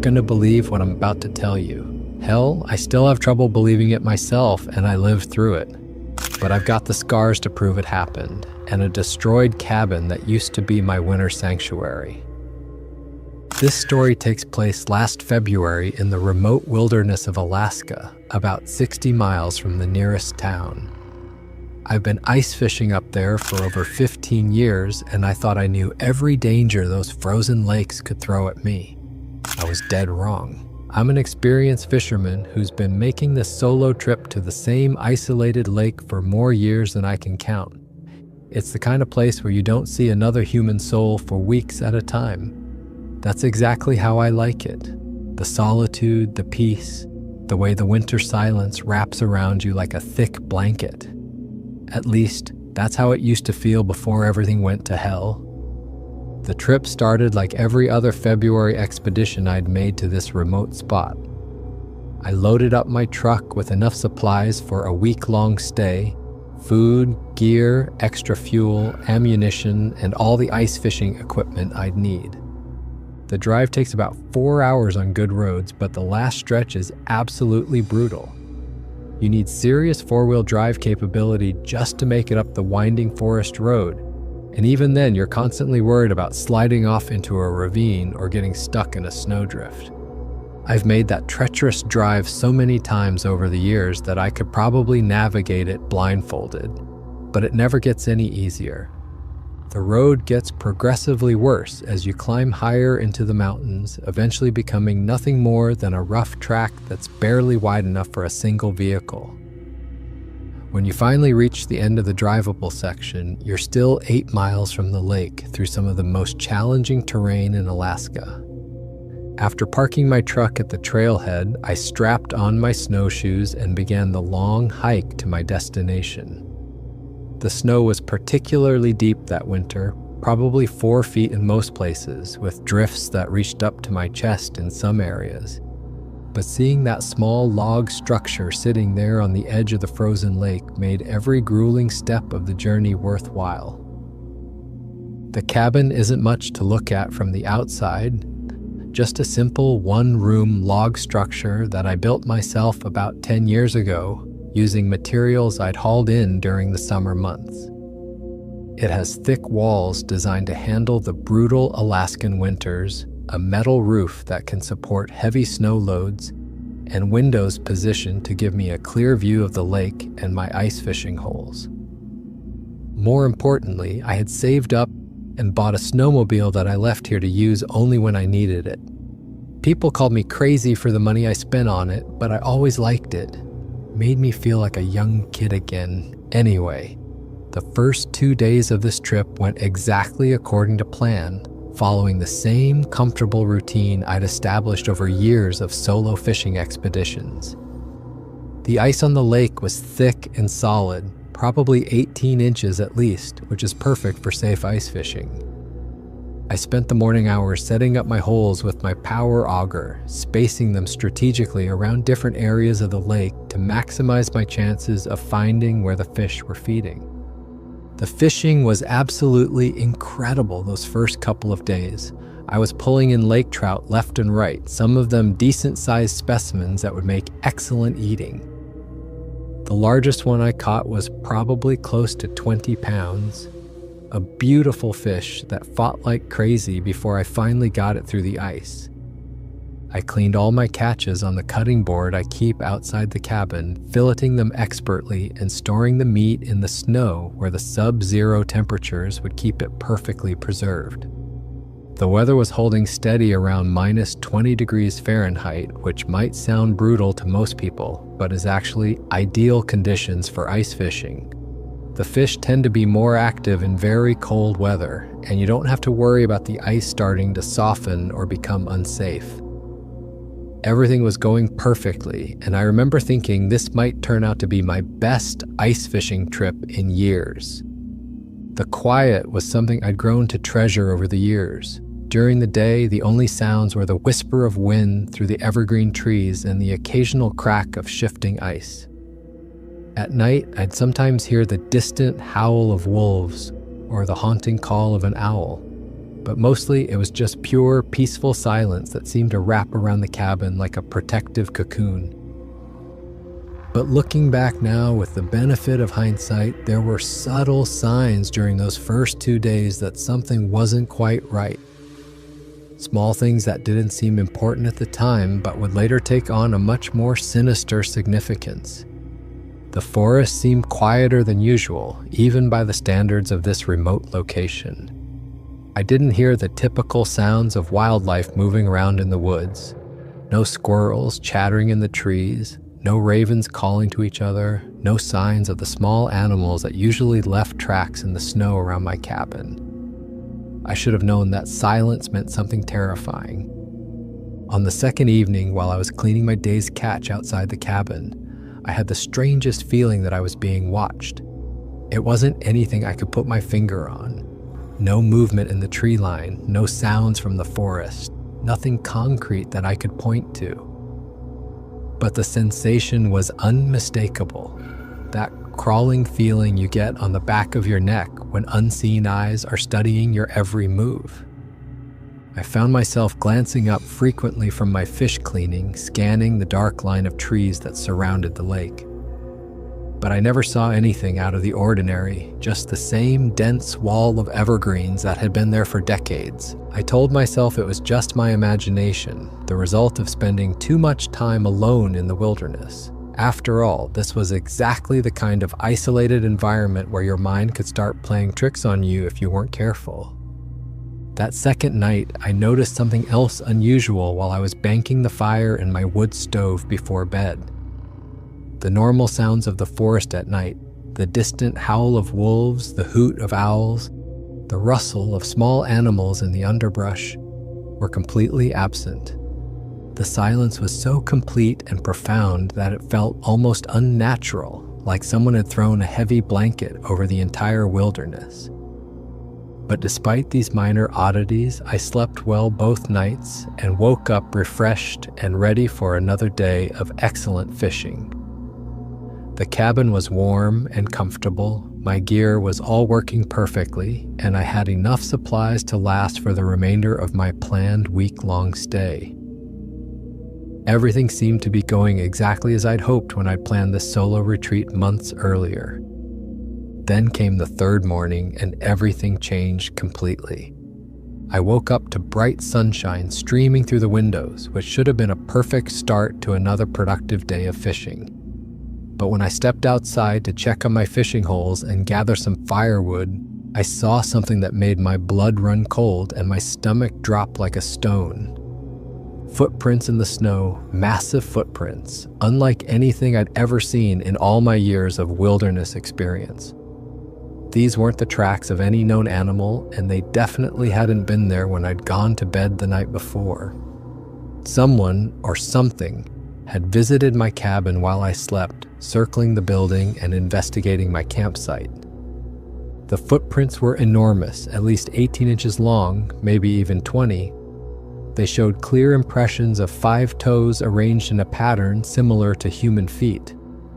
gonna believe what I'm about to tell you. Hell, I still have trouble believing it myself, and I lived through it. But I've got the scars to prove it happened, and a destroyed cabin that used to be my winter sanctuary. This story takes place last February in the remote wilderness of Alaska, about 60 miles from the nearest town. I've been ice fishing up there for over 15 years, and I thought I knew every danger those frozen lakes could throw at me. I was dead wrong. I'm an experienced fisherman who's been making this solo trip to the same isolated lake for more years than I can count. It's the kind of place where you don't see another human soul for weeks at a time. That's exactly how I like it. The solitude, the peace, the way the winter silence wraps around you like a thick blanket. At least, that's how it used to feel before everything went to hell. The trip started like every other February expedition I'd made to this remote spot. I loaded up my truck with enough supplies for a week-long stay: food, gear, extra fuel, ammunition, and all the ice fishing equipment I'd need. The drive takes about 4 hours on good roads, but the last stretch is absolutely brutal. You need serious four-wheel drive capability just to make it up the winding forest road. And even then, you're constantly worried about sliding off into a ravine or getting stuck in a snowdrift. I've made that treacherous drive so many times over the years that I could probably navigate it blindfolded, but it never gets any easier. The road gets progressively worse as you climb higher into the mountains, eventually becoming nothing more than a rough track that's barely wide enough for a single vehicle. When you finally reach the end of the drivable section, you're still 8 miles from the lake through some of the most challenging terrain in Alaska. After parking my truck at the trailhead, I strapped on my snowshoes and began the long hike to my destination. The snow was particularly deep that winter, probably 4 feet in most places, with drifts that reached up to my chest in some areas. But seeing that small log structure sitting there on the edge of the frozen lake made every grueling step of the journey worthwhile. The cabin isn't much to look at from the outside, just a simple one-room log structure that I built myself about 10 years ago using materials I'd hauled in during the summer months. It has thick walls designed to handle the brutal Alaskan winters, a metal roof that can support heavy snow loads, and windows positioned to give me a clear view of the lake and my ice fishing holes. More importantly, I had saved up and bought a snowmobile that I left here to use only when I needed it. People called me crazy for the money I spent on it, but I always liked it. It made me feel like a young kid again. Anyway, the first 2 days of this trip went exactly according to plan, following the same comfortable routine I'd established over years of solo fishing expeditions. The ice on the lake was thick and solid, probably 18 inches at least, which is perfect for safe ice fishing. I spent the morning hours setting up my holes with my power auger, spacing them strategically around different areas of the lake to maximize my chances of finding where the fish were feeding. The fishing was absolutely incredible those first couple of days. I was pulling in lake trout left and right, some of them decent-sized specimens that would make excellent eating. The largest one I caught was probably close to 20 pounds, a beautiful fish that fought like crazy before I finally got it through the ice. I cleaned all my catches on the cutting board I keep outside the cabin, filleting them expertly and storing the meat in the snow where the sub-zero temperatures would keep it perfectly preserved. The weather was holding steady around minus 20 degrees Fahrenheit, which might sound brutal to most people, but is actually ideal conditions for ice fishing. The fish tend to be more active in very cold weather, and you don't have to worry about the ice starting to soften or become unsafe. Everything was going perfectly, and I remember thinking this might turn out to be my best ice fishing trip in years. The quiet was something I'd grown to treasure over the years. During the day, the only sounds were the whisper of wind through the evergreen trees and the occasional crack of shifting ice. At night, I'd sometimes hear the distant howl of wolves or the haunting call of an owl. but mostly it was just pure, peaceful silence that seemed to wrap around the cabin like a protective cocoon. But looking back now with the benefit of hindsight, there were subtle signs during those first 2 days that something wasn't quite right. Small things that didn't seem important at the time, but would later take on a much more sinister significance. The forest seemed quieter than usual, even by the standards of this remote location. I didn't hear the typical sounds of wildlife moving around in the woods. No squirrels chattering in the trees, no ravens calling to each other, no signs of the small animals that usually left tracks in the snow around my cabin. I should have known that silence meant something terrifying. On the second evening, while I was cleaning my day's catch outside the cabin, I had the strangest feeling that I was being watched. It wasn't anything I could put my finger on. No movement in the tree line, no sounds from the forest, nothing concrete that I could point to. But the sensation was unmistakable. That crawling feeling you get on the back of your neck when unseen eyes are studying your every move. I found myself glancing up frequently from my fish cleaning, scanning the dark line of trees that surrounded the lake. But I never saw anything out of the ordinary, just the same dense wall of evergreens that had been there for decades. I told myself it was just my imagination, the result of spending too much time alone in the wilderness. After all, this was exactly the kind of isolated environment where your mind could start playing tricks on you if you weren't careful. That second night, I noticed something else unusual while I was banking the fire in my wood stove before bed. The normal sounds of the forest at night, the distant howl of wolves, the hoot of owls, the rustle of small animals in the underbrush, were completely absent. The silence was so complete and profound that it felt almost unnatural, like someone had thrown a heavy blanket over the entire wilderness. But despite these minor oddities, I slept well both nights and woke up refreshed and ready for another day of excellent fishing. The cabin was warm and comfortable, my gear was all working perfectly, and I had enough supplies to last for the remainder of my planned week-long stay. Everything seemed to be going exactly as I'd hoped when I'd planned this solo retreat months earlier. Then came the third morning and everything changed completely. I woke up to bright sunshine streaming through the windows, which should have been a perfect start to another productive day of fishing. But when I stepped outside to check on my fishing holes and gather some firewood, I saw something that made my blood run cold and my stomach drop like a stone. Footprints in the snow, massive footprints, unlike anything I'd ever seen in all my years of wilderness experience. These weren't the tracks of any known animal, and they definitely hadn't been there when I'd gone to bed the night before. Someone, or something, had visited my cabin while I slept, circling the building and investigating my campsite. The footprints were enormous, at least 18 inches long, maybe even 20. They showed clear impressions of 5 toes arranged in a pattern similar to human feet,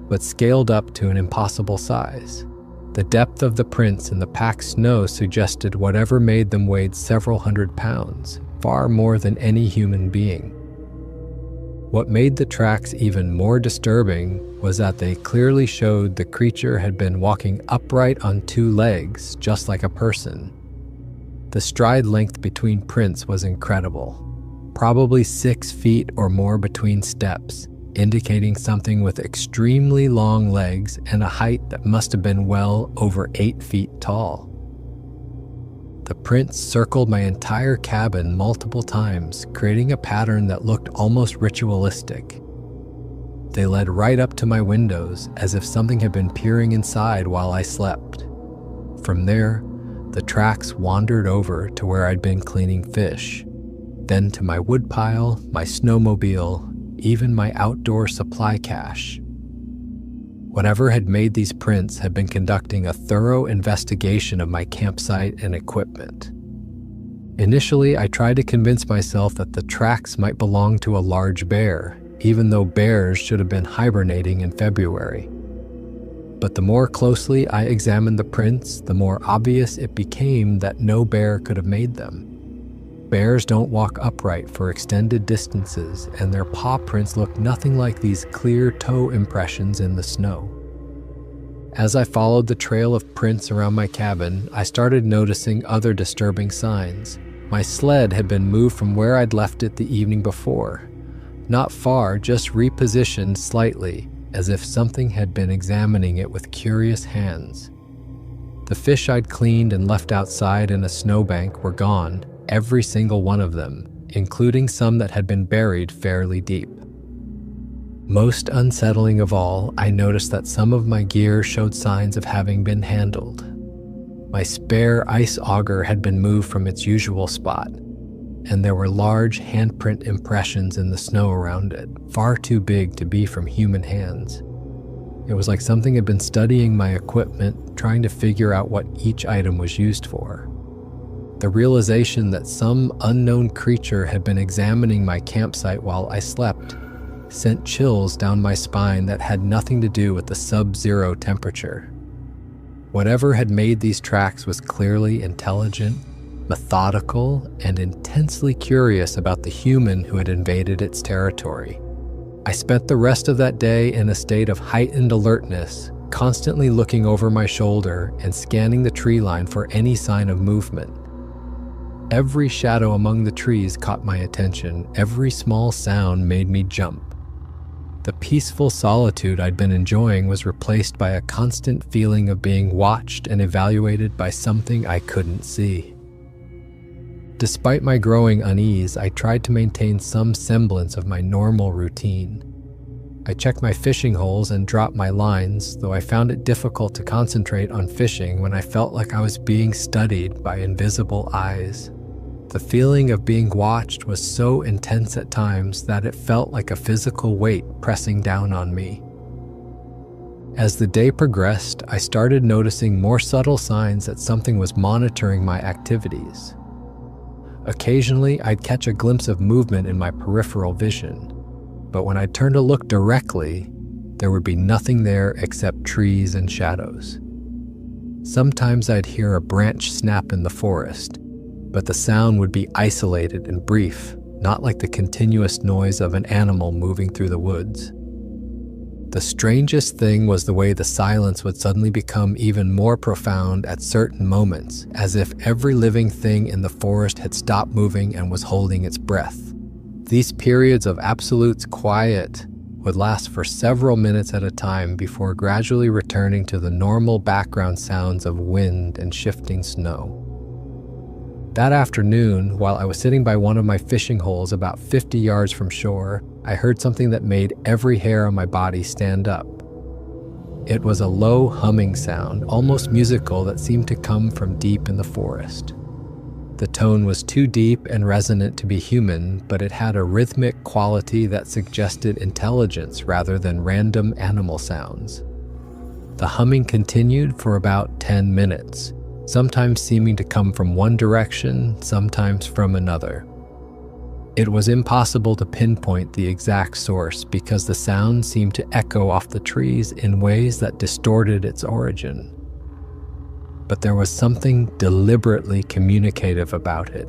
but scaled up to an impossible size. The depth of the prints in the packed snow suggested whatever made them weighed several hundred pounds, far more than any human being. What made the tracks even more disturbing was that they clearly showed the creature had been walking upright on 2 legs, just like a person. The stride length between prints was incredible, probably 6 feet or more between steps, indicating something with extremely long legs and a height that must have been well over 8 feet tall. The prints circled my entire cabin multiple times, creating a pattern that looked almost ritualistic. They led right up to my windows, as if something had been peering inside while I slept. From there, the tracks wandered over to where I'd been cleaning fish, then to my woodpile, my snowmobile, even my outdoor supply cache. Whatever had made these prints had been conducting a thorough investigation of my campsite and equipment. Initially, I tried to convince myself that the tracks might belong to a large bear, even though bears should have been hibernating in February. But the more closely I examined the prints, the more obvious it became that no bear could have made them. Bears don't walk upright for extended distances, and their paw prints look nothing like these clear toe impressions in the snow. As I followed the trail of prints around my cabin, I started noticing other disturbing signs. My sled had been moved from where I'd left it the evening before. Not far, just repositioned slightly, as if something had been examining it with curious hands. The fish I'd cleaned and left outside in a snowbank were gone, every single one of them, including some that had been buried fairly deep. Most unsettling of all, I noticed that some of my gear showed signs of having been handled. My spare ice auger had been moved from its usual spot, and there were large handprint impressions in the snow around it, far too big to be from human hands. It was like something had been studying my equipment, trying to figure out what each item was used for. The realization that some unknown creature had been examining my campsite while I slept sent chills down my spine that had nothing to do with the sub-zero temperature. Whatever had made these tracks was clearly intelligent, methodical, and intensely curious about the human who had invaded its territory. I spent the rest of that day in a state of heightened alertness, constantly looking over my shoulder and scanning the tree line for any sign of movement. Every shadow among the trees caught my attention. Every small sound made me jump. The peaceful solitude I'd been enjoying was replaced by a constant feeling of being watched and evaluated by something I couldn't see. Despite my growing unease, I tried to maintain some semblance of my normal routine. I checked my fishing holes and dropped my lines, though I found it difficult to concentrate on fishing when I felt like I was being studied by invisible eyes. The feeling of being watched was so intense at times that it felt like a physical weight pressing down on me. As the day progressed, I started noticing more subtle signs that something was monitoring my activities. Occasionally, I'd catch a glimpse of movement in my peripheral vision, but when I turned to look directly, there would be nothing there except trees and shadows. Sometimes I'd hear a branch snap in the forest, but the sound would be isolated and brief, not like the continuous noise of an animal moving through the woods. The strangest thing was the way the silence would suddenly become even more profound at certain moments, as if every living thing in the forest had stopped moving and was holding its breath. These periods of absolute quiet would last for several minutes at a time before gradually returning to the normal background sounds of wind and shifting snow. That afternoon, while I was sitting by one of my fishing holes about 50 yards from shore, I heard something that made every hair on my body stand up. It was a low humming sound, almost musical, that seemed to come from deep in the forest. The tone was too deep and resonant to be human, but it had a rhythmic quality that suggested intelligence rather than random animal sounds. The humming continued for about 10 minutes. Sometimes seeming to come from one direction, sometimes from another. It was impossible to pinpoint the exact source because the sound seemed to echo off the trees in ways that distorted its origin. But there was something deliberately communicative about it,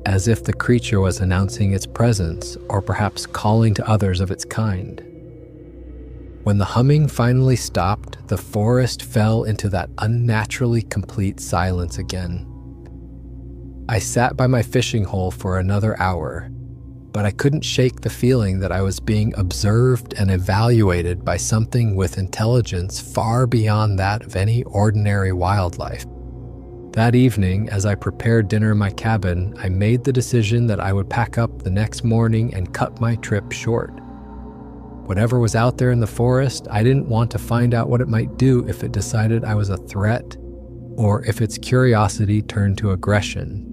as if the creature was announcing its presence or perhaps calling to others of its kind. When the humming finally stopped, the forest fell into that unnaturally complete silence again. I sat by my fishing hole for another hour, but I couldn't shake the feeling that I was being observed and evaluated by something with intelligence far beyond that of any ordinary wildlife. That evening, as I prepared dinner in my cabin, I made the decision that I would pack up the next morning and cut my trip short. Whatever was out there in the forest, I didn't want to find out what it might do if it decided I was a threat, or if its curiosity turned to aggression.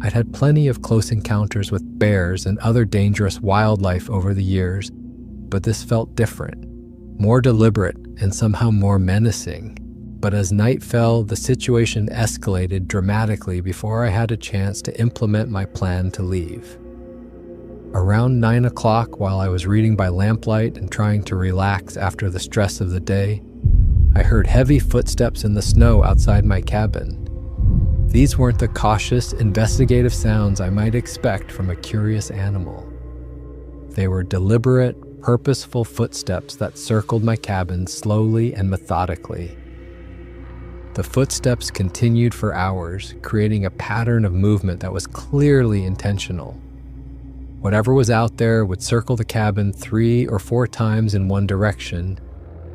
I'd had plenty of close encounters with bears and other dangerous wildlife over the years, but this felt different, more deliberate, and somehow more menacing. But as night fell, the situation escalated dramatically before I had a chance to implement my plan to leave. Around 9 o'clock, while I was reading by lamplight and trying to relax after the stress of the day, I heard heavy footsteps in the snow outside my cabin. These weren't the cautious, investigative sounds I might expect from a curious animal. They were deliberate, purposeful footsteps that circled my cabin slowly and methodically. The footsteps continued for hours, creating a pattern of movement that was clearly intentional. Whatever was out there would circle the cabin 3 or 4 times in one direction,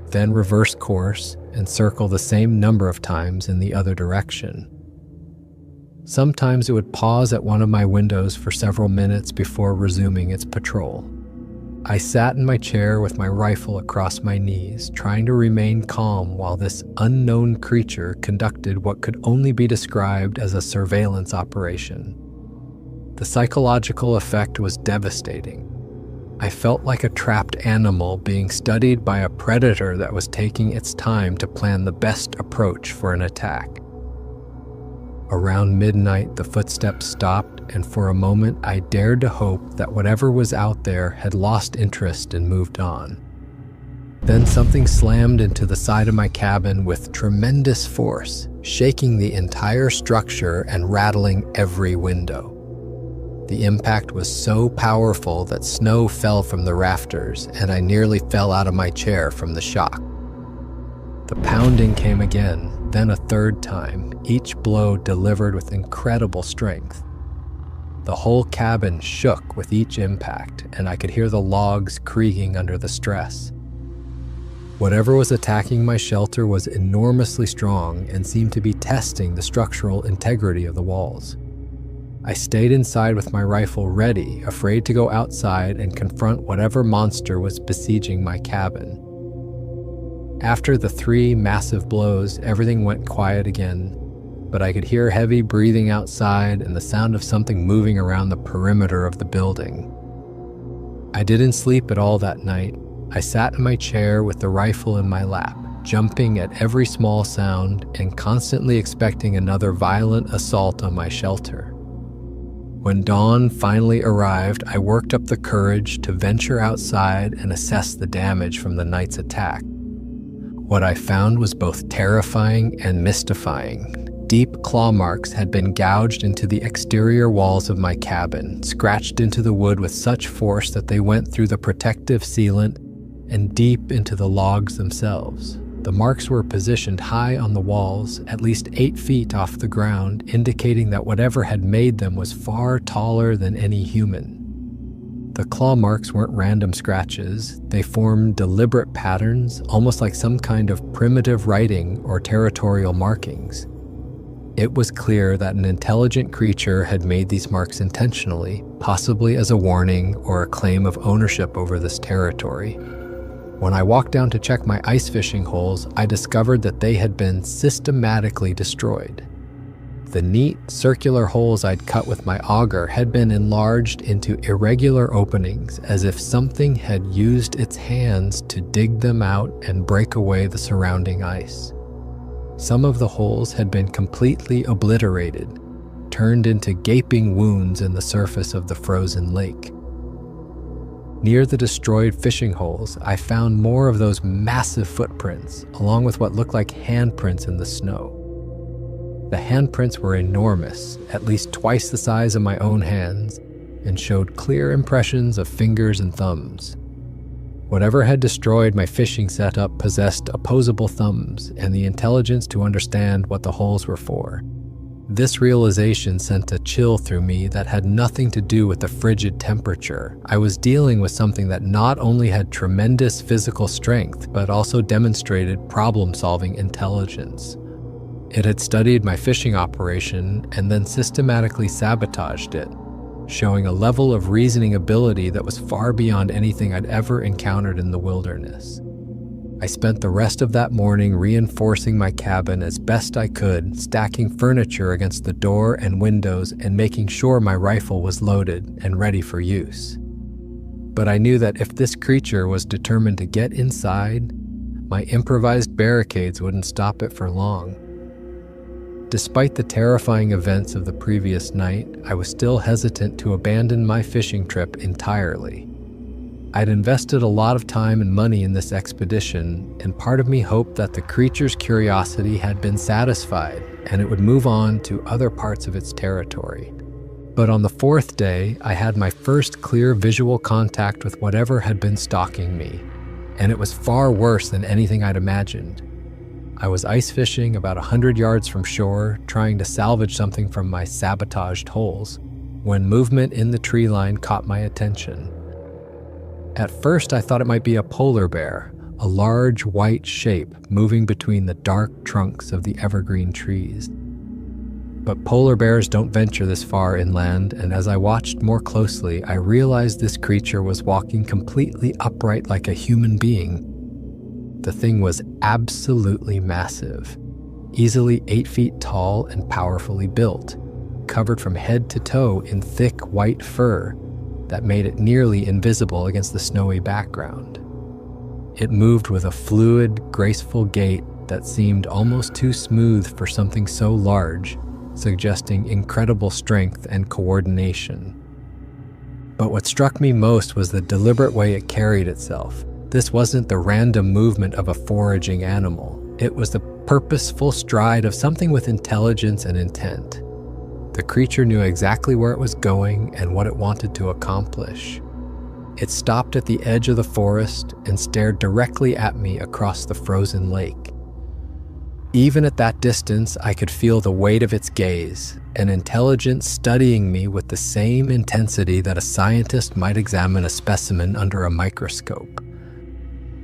then reverse course and circle the same number of times in the other direction. Sometimes it would pause at one of my windows for several minutes before resuming its patrol. I sat in my chair with my rifle across my knees, trying to remain calm while this unknown creature conducted what could only be described as a surveillance operation. The psychological effect was devastating. I felt like a trapped animal being studied by a predator that was taking its time to plan the best approach for an attack. Around midnight, the footsteps stopped, and for a moment I dared to hope that whatever was out there had lost interest and moved on. Then something slammed into the side of my cabin with tremendous force, shaking the entire structure and rattling every window. The impact was so powerful that snow fell from the rafters, and I nearly fell out of my chair from the shock. The pounding came again, then a third time, each blow delivered with incredible strength. The whole cabin shook with each impact, and I could hear the logs creaking under the stress. Whatever was attacking my shelter was enormously strong and seemed to be testing the structural integrity of the walls. I stayed inside with my rifle ready, afraid to go outside and confront whatever monster was besieging my cabin. After the 3 massive blows, everything went quiet again, but I could hear heavy breathing outside and the sound of something moving around the perimeter of the building. I didn't sleep at all that night. I sat in my chair with the rifle in my lap, jumping at every small sound and constantly expecting another violent assault on my shelter. When dawn finally arrived, I worked up the courage to venture outside and assess the damage from the night's attack. What I found was both terrifying and mystifying. Deep claw marks had been gouged into the exterior walls of my cabin, scratched into the wood with such force that they went through the protective sealant and deep into the logs themselves. The marks were positioned high on the walls, at least 8 feet off the ground, indicating that whatever had made them was far taller than any human. The claw marks weren't random scratches. They formed deliberate patterns, almost like some kind of primitive writing or territorial markings. It was clear that an intelligent creature had made these marks intentionally, possibly as a warning or a claim of ownership over this territory. When I walked down to check my ice fishing holes, I discovered that they had been systematically destroyed. The neat, circular holes I'd cut with my auger had been enlarged into irregular openings, as if something had used its hands to dig them out and break away the surrounding ice. Some of the holes had been completely obliterated, turned into gaping wounds in the surface of the frozen lake. Near the destroyed fishing holes, I found more of those massive footprints, along with what looked like handprints in the snow. The handprints were enormous, at least twice the size of my own hands, and showed clear impressions of fingers and thumbs. Whatever had destroyed my fishing setup possessed opposable thumbs and the intelligence to understand what the holes were for. This realization sent a chill through me that had nothing to do with the frigid temperature. I was dealing with something that not only had tremendous physical strength, but also demonstrated problem-solving intelligence. It had studied my fishing operation and then systematically sabotaged it, showing a level of reasoning ability that was far beyond anything I'd ever encountered in the wilderness. I spent the rest of that morning reinforcing my cabin as best I could, stacking furniture against the door and windows and making sure my rifle was loaded and ready for use. But I knew that if this creature was determined to get inside, my improvised barricades wouldn't stop it for long. Despite the terrifying events of the previous night, I was still hesitant to abandon my fishing trip entirely. I'd invested a lot of time and money in this expedition, and part of me hoped that the creature's curiosity had been satisfied and it would move on to other parts of its territory. But on the fourth day, I had my first clear visual contact with whatever had been stalking me, and it was far worse than anything I'd imagined. I was ice fishing about 100 yards from shore, trying to salvage something from my sabotaged holes, when movement in the tree line caught my attention. At first, I thought it might be a polar bear, a large white shape moving between the dark trunks of the evergreen trees. But polar bears don't venture this far inland, and as I watched more closely, I realized this creature was walking completely upright like a human being. The thing was absolutely massive, easily 8 feet tall and powerfully built, covered from head to toe in thick white fur that made it nearly invisible against the snowy background. It moved with a fluid, graceful gait that seemed almost too smooth for something so large, suggesting incredible strength and coordination. But what struck me most was the deliberate way it carried itself. This wasn't the random movement of a foraging animal. It was the purposeful stride of something with intelligence and intent. The creature knew exactly where it was going and what it wanted to accomplish. It stopped at the edge of the forest and stared directly at me across the frozen lake. Even at that distance, I could feel the weight of its gaze, an intelligence studying me with the same intensity that a scientist might examine a specimen under a microscope.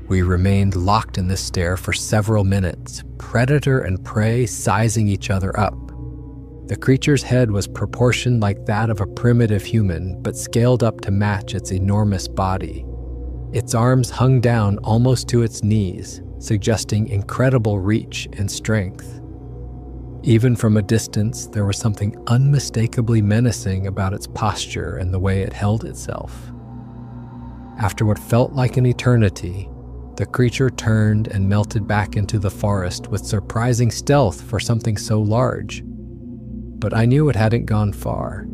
We remained locked in this stare for several minutes, predator and prey sizing each other up. The creature's head was proportioned like that of a primitive human, but scaled up to match its enormous body. Its arms hung down almost to its knees, suggesting incredible reach and strength. Even from a distance, there was something unmistakably menacing about its posture and the way it held itself. After what felt like an eternity, the creature turned and melted back into the forest with surprising stealth for something so large. But I knew it hadn't gone far.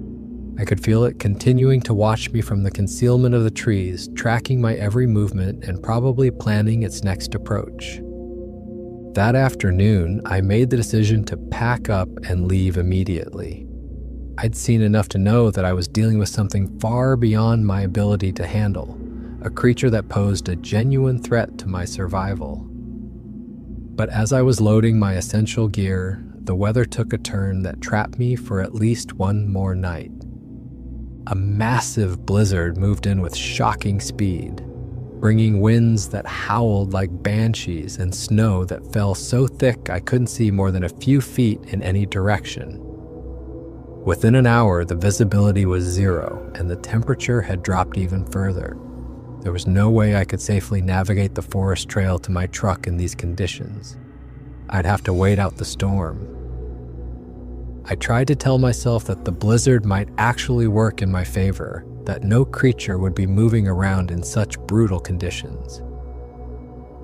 I could feel it continuing to watch me from the concealment of the trees, tracking my every movement and probably planning its next approach. That afternoon, I made the decision to pack up and leave immediately. I'd seen enough to know that I was dealing with something far beyond my ability to handle, a creature that posed a genuine threat to my survival. But as I was loading my essential gear, the weather took a turn that trapped me for at least one more night. A massive blizzard moved in with shocking speed, bringing winds that howled like banshees and snow that fell so thick I couldn't see more than a few feet in any direction. Within an hour, the visibility was 0, and the temperature had dropped even further. There was no way I could safely navigate the forest trail to my truck in these conditions. I'd have to wait out the storm. I tried to tell myself that the blizzard might actually work in my favor, that no creature would be moving around in such brutal conditions.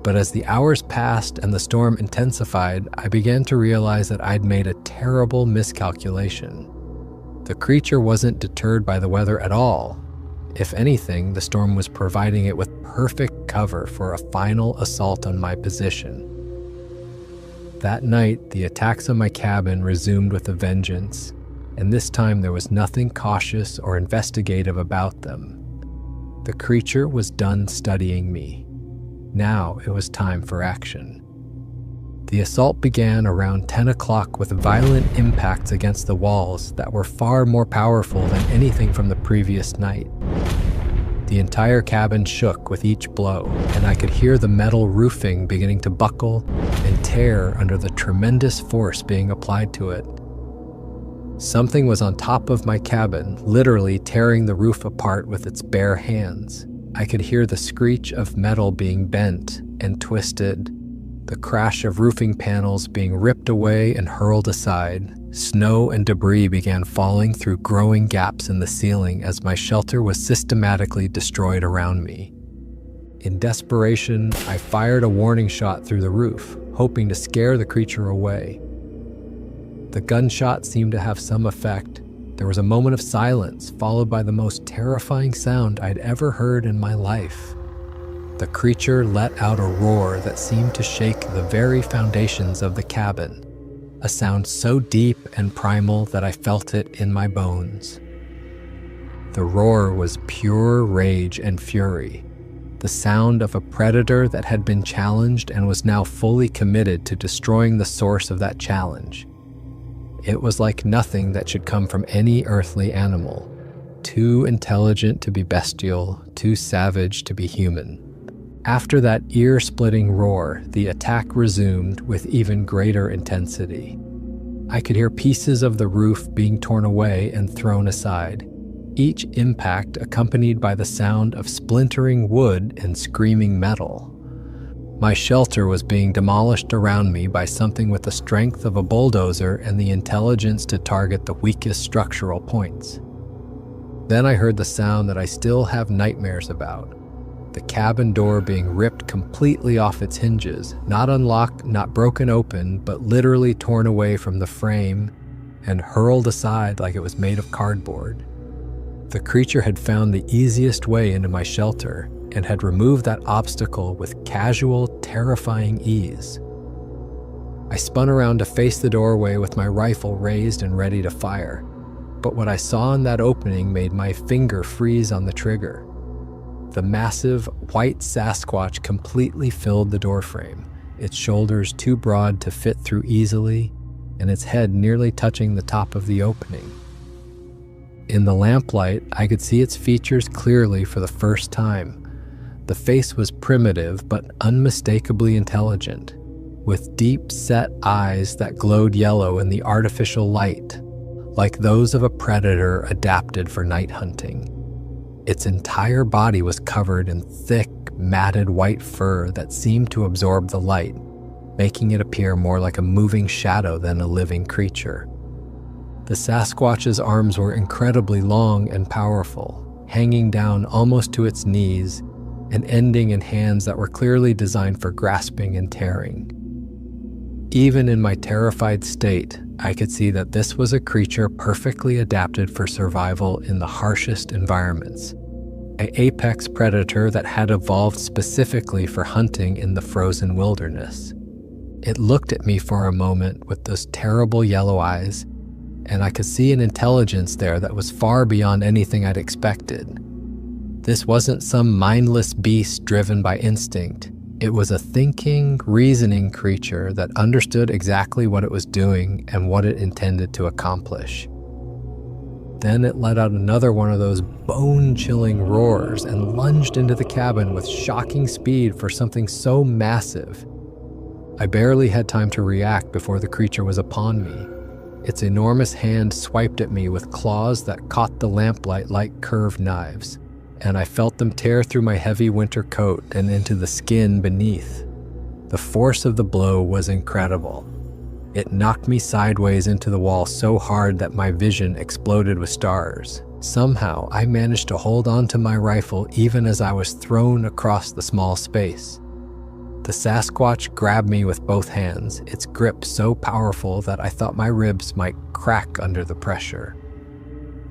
But as the hours passed and the storm intensified, I began to realize that I'd made a terrible miscalculation. The creature wasn't deterred by the weather at all. If anything, the storm was providing it with perfect cover for a final assault on my position. That night, the attacks on my cabin resumed with a vengeance, and this time there was nothing cautious or investigative about them. The creature was done studying me. Now it was time for action. The assault began around 10 o'clock with violent impacts against the walls that were far more powerful than anything from the previous night. The entire cabin shook with each blow, and I could hear the metal roofing beginning to buckle and tear under the tremendous force being applied to it. Something was on top of my cabin, literally tearing the roof apart with its bare hands. I could hear the screech of metal being bent and twisted, the crash of roofing panels being ripped away and hurled aside. Snow and debris began falling through growing gaps in the ceiling as my shelter was systematically destroyed around me. In desperation, I fired a warning shot through the roof, hoping to scare the creature away. The gunshot seemed to have some effect, There was a moment of silence, followed by the most terrifying sound I'd ever heard in my life. The creature let out a roar that seemed to shake the very foundations of the cabin, a sound so deep and primal that I felt it in my bones. The roar was pure rage and fury, the sound of a predator that had been challenged and was now fully committed to destroying the source of that challenge. It was like nothing that should come from any earthly animal, too intelligent to be bestial, too savage to be human. After that ear-splitting roar, the attack resumed with even greater intensity. I could hear pieces of the roof being torn away and thrown aside, each impact accompanied by the sound of splintering wood and screaming metal. My shelter was being demolished around me by something with the strength of a bulldozer and the intelligence to target the weakest structural points. Then I heard the sound that I still have nightmares about. The cabin door being ripped completely off its hinges, not unlocked, not broken open, but literally torn away from the frame and hurled aside like it was made of cardboard. The creature had found the easiest way into my shelter and had removed that obstacle with casual, terrifying ease. I spun around to face the doorway with my rifle raised and ready to fire, but what I saw in that opening made my finger freeze on the trigger. The massive, white Sasquatch completely filled the doorframe, its shoulders too broad to fit through easily, and its head nearly touching the top of the opening. In the lamplight, I could see its features clearly for the first time. The face was primitive but unmistakably intelligent, with deep-set eyes that glowed yellow in the artificial light, like those of a predator adapted for night hunting. Its entire body was covered in thick, matted white fur that seemed to absorb the light, making it appear more like a moving shadow than a living creature. The Sasquatch's arms were incredibly long and powerful, hanging down almost to its knees and ending in hands that were clearly designed for grasping and tearing. Even in my terrified state, I could see that this was a creature perfectly adapted for survival in the harshest environments, an apex predator that had evolved specifically for hunting in the frozen wilderness. It looked at me for a moment with those terrible yellow eyes, and I could see an intelligence there that was far beyond anything I'd expected. This wasn't some mindless beast driven by instinct. It was a thinking, reasoning creature that understood exactly what it was doing and what it intended to accomplish. Then it let out another one of those bone-chilling roars and lunged into the cabin with shocking speed for something so massive. I barely had time to react before the creature was upon me. Its enormous hand swiped at me with claws that caught the lamplight like curved knives, and I felt them tear through my heavy winter coat and into the skin beneath. The force of the blow was incredible. It knocked me sideways into the wall so hard that my vision exploded with stars. Somehow, I managed to hold on to my rifle even as I was thrown across the small space. The Sasquatch grabbed me with both hands, its grip so powerful that I thought my ribs might crack under the pressure.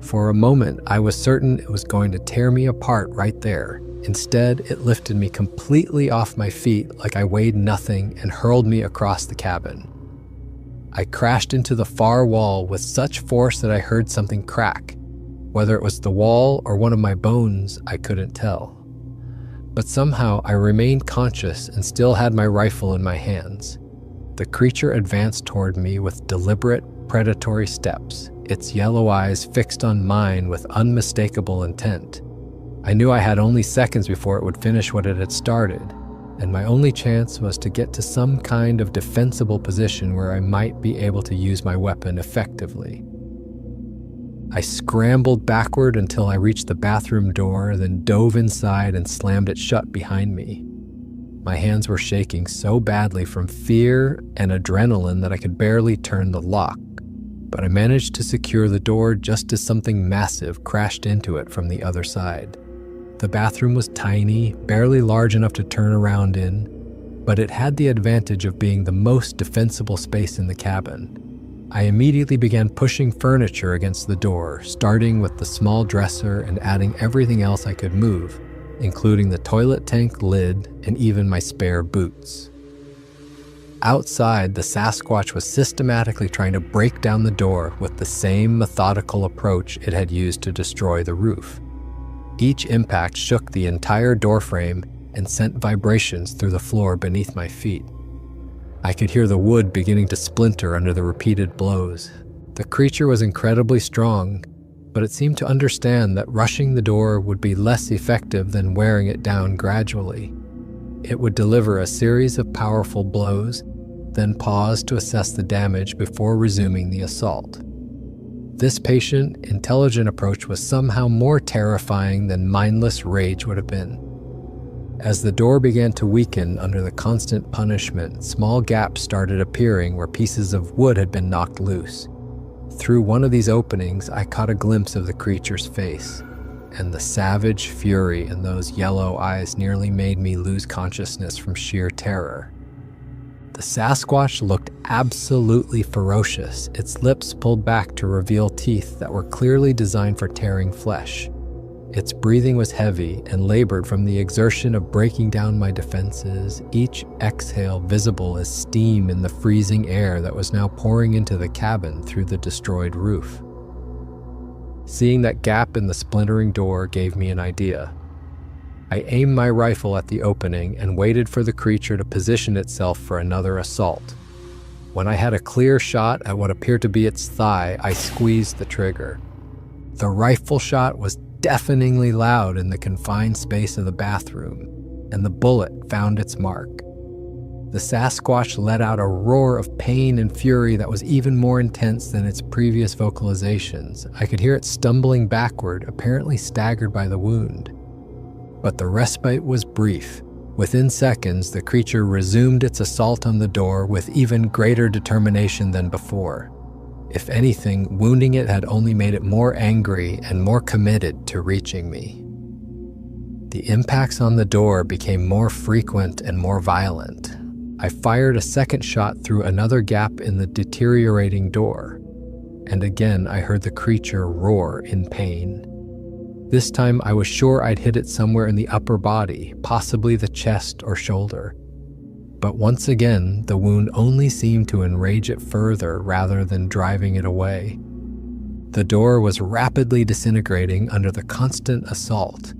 For a moment, I was certain it was going to tear me apart right there. Instead, it lifted me completely off my feet like I weighed nothing and hurled me across the cabin. I crashed into the far wall with such force that I heard something crack. Whether it was the wall or one of my bones, I couldn't tell. But somehow I remained conscious and still had my rifle in my hands. The creature advanced toward me with deliberate, predatory steps, its yellow eyes fixed on mine with unmistakable intent. I knew I had only seconds before it would finish what it had started, and my only chance was to get to some kind of defensible position where I might be able to use my weapon effectively. I scrambled backward until I reached the bathroom door, then dove inside and slammed it shut behind me. My hands were shaking so badly from fear and adrenaline that I could barely turn the lock, but I managed to secure the door just as something massive crashed into it from the other side. The bathroom was tiny, barely large enough to turn around in, but it had the advantage of being the most defensible space in the cabin. I immediately began pushing furniture against the door, starting with the small dresser and adding everything else I could move, including the toilet tank lid and even my spare boots. Outside, the Sasquatch was systematically trying to break down the door with the same methodical approach it had used to destroy the roof. Each impact shook the entire doorframe and sent vibrations through the floor beneath my feet. I could hear the wood beginning to splinter under the repeated blows. The creature was incredibly strong, but it seemed to understand that rushing the door would be less effective than wearing it down gradually. It would deliver a series of powerful blows, then pause to assess the damage before resuming the assault. This patient, intelligent approach was somehow more terrifying than mindless rage would have been. As the door began to weaken under the constant punishment, small gaps started appearing where pieces of wood had been knocked loose. Through one of these openings, I caught a glimpse of the creature's face, and the savage fury in those yellow eyes nearly made me lose consciousness from sheer terror. The Sasquatch looked absolutely ferocious, its lips pulled back to reveal teeth that were clearly designed for tearing flesh. Its breathing was heavy and labored from the exertion of breaking down my defenses, each exhale visible as steam in the freezing air that was now pouring into the cabin through the destroyed roof. Seeing that gap in the splintering door gave me an idea. I aimed my rifle at the opening and waited for the creature to position itself for another assault. When I had a clear shot at what appeared to be its thigh, I squeezed the trigger. The rifle shot was deafeningly loud in the confined space of the bathroom, and the bullet found its mark. The Sasquatch let out a roar of pain and fury that was even more intense than its previous vocalizations. I could hear it stumbling backward, apparently staggered by the wound. But the respite was brief. Within seconds, the creature resumed its assault on the door with even greater determination than before. If anything, wounding it had only made it more angry and more committed to reaching me. The impacts on the door became more frequent and more violent. I fired a second shot through another gap in the deteriorating door, and again I heard the creature roar in pain. This time I was sure I'd hit it somewhere in the upper body, possibly the chest or shoulder. But once again, the wound only seemed to enrage it further rather than driving it away. The door was rapidly disintegrating under the constant assault,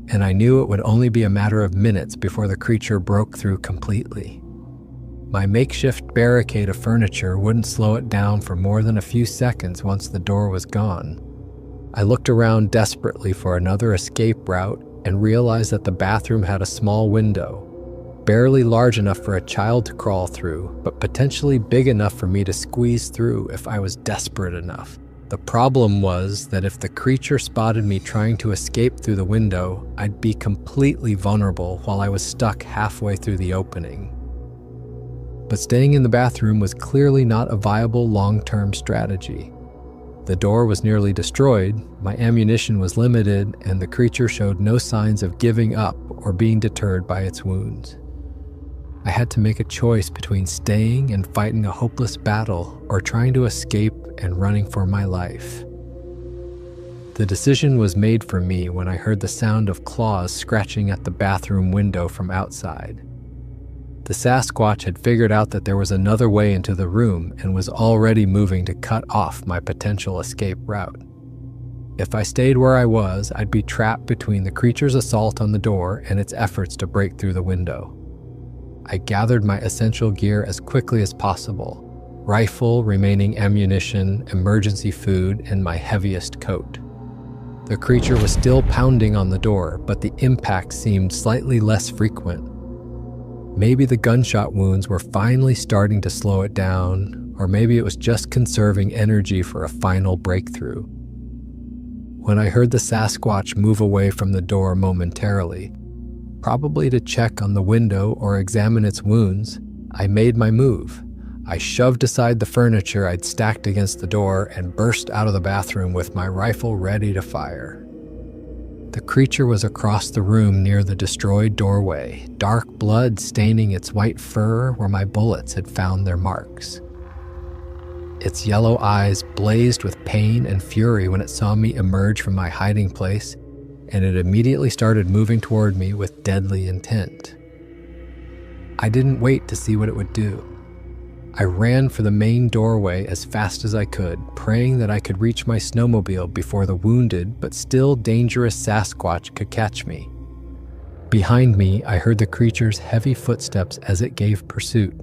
and I knew it would only be a matter of minutes before the creature broke through completely. My makeshift barricade of furniture wouldn't slow it down for more than a few seconds once the door was gone. I looked around desperately for another escape route and realized that the bathroom had a small window, barely large enough for a child to crawl through, but potentially big enough for me to squeeze through if I was desperate enough. The problem was that if the creature spotted me trying to escape through the window, I'd be completely vulnerable while I was stuck halfway through the opening. But staying in the bathroom was clearly not a viable long-term strategy. The door was nearly destroyed, my ammunition was limited, and the creature showed no signs of giving up or being deterred by its wounds. I had to make a choice between staying and fighting a hopeless battle or trying to escape and running for my life. The decision was made for me when I heard the sound of claws scratching at the bathroom window from outside. The Sasquatch had figured out that there was another way into the room and was already moving to cut off my potential escape route. If I stayed where I was, I'd be trapped between the creature's assault on the door and its efforts to break through the window. I gathered my essential gear as quickly as possible: rifle, remaining ammunition, emergency food, and my heaviest coat. The creature was still pounding on the door, but the impact seemed slightly less frequent. Maybe the gunshot wounds were finally starting to slow it down, or maybe it was just conserving energy for a final breakthrough. When I heard the Sasquatch move away from the door momentarily, probably to check on the window or examine its wounds, I made my move. I shoved aside the furniture I'd stacked against the door and burst out of the bathroom with my rifle ready to fire. The creature was across the room near the destroyed doorway, dark blood staining its white fur where my bullets had found their marks. Its yellow eyes blazed with pain and fury when it saw me emerge from my hiding place, and it immediately started moving toward me with deadly intent. I didn't wait to see what it would do. I ran for the main doorway as fast as I could, praying that I could reach my snowmobile before the wounded but still dangerous Sasquatch could catch me. Behind me, I heard the creature's heavy footsteps as it gave pursuit,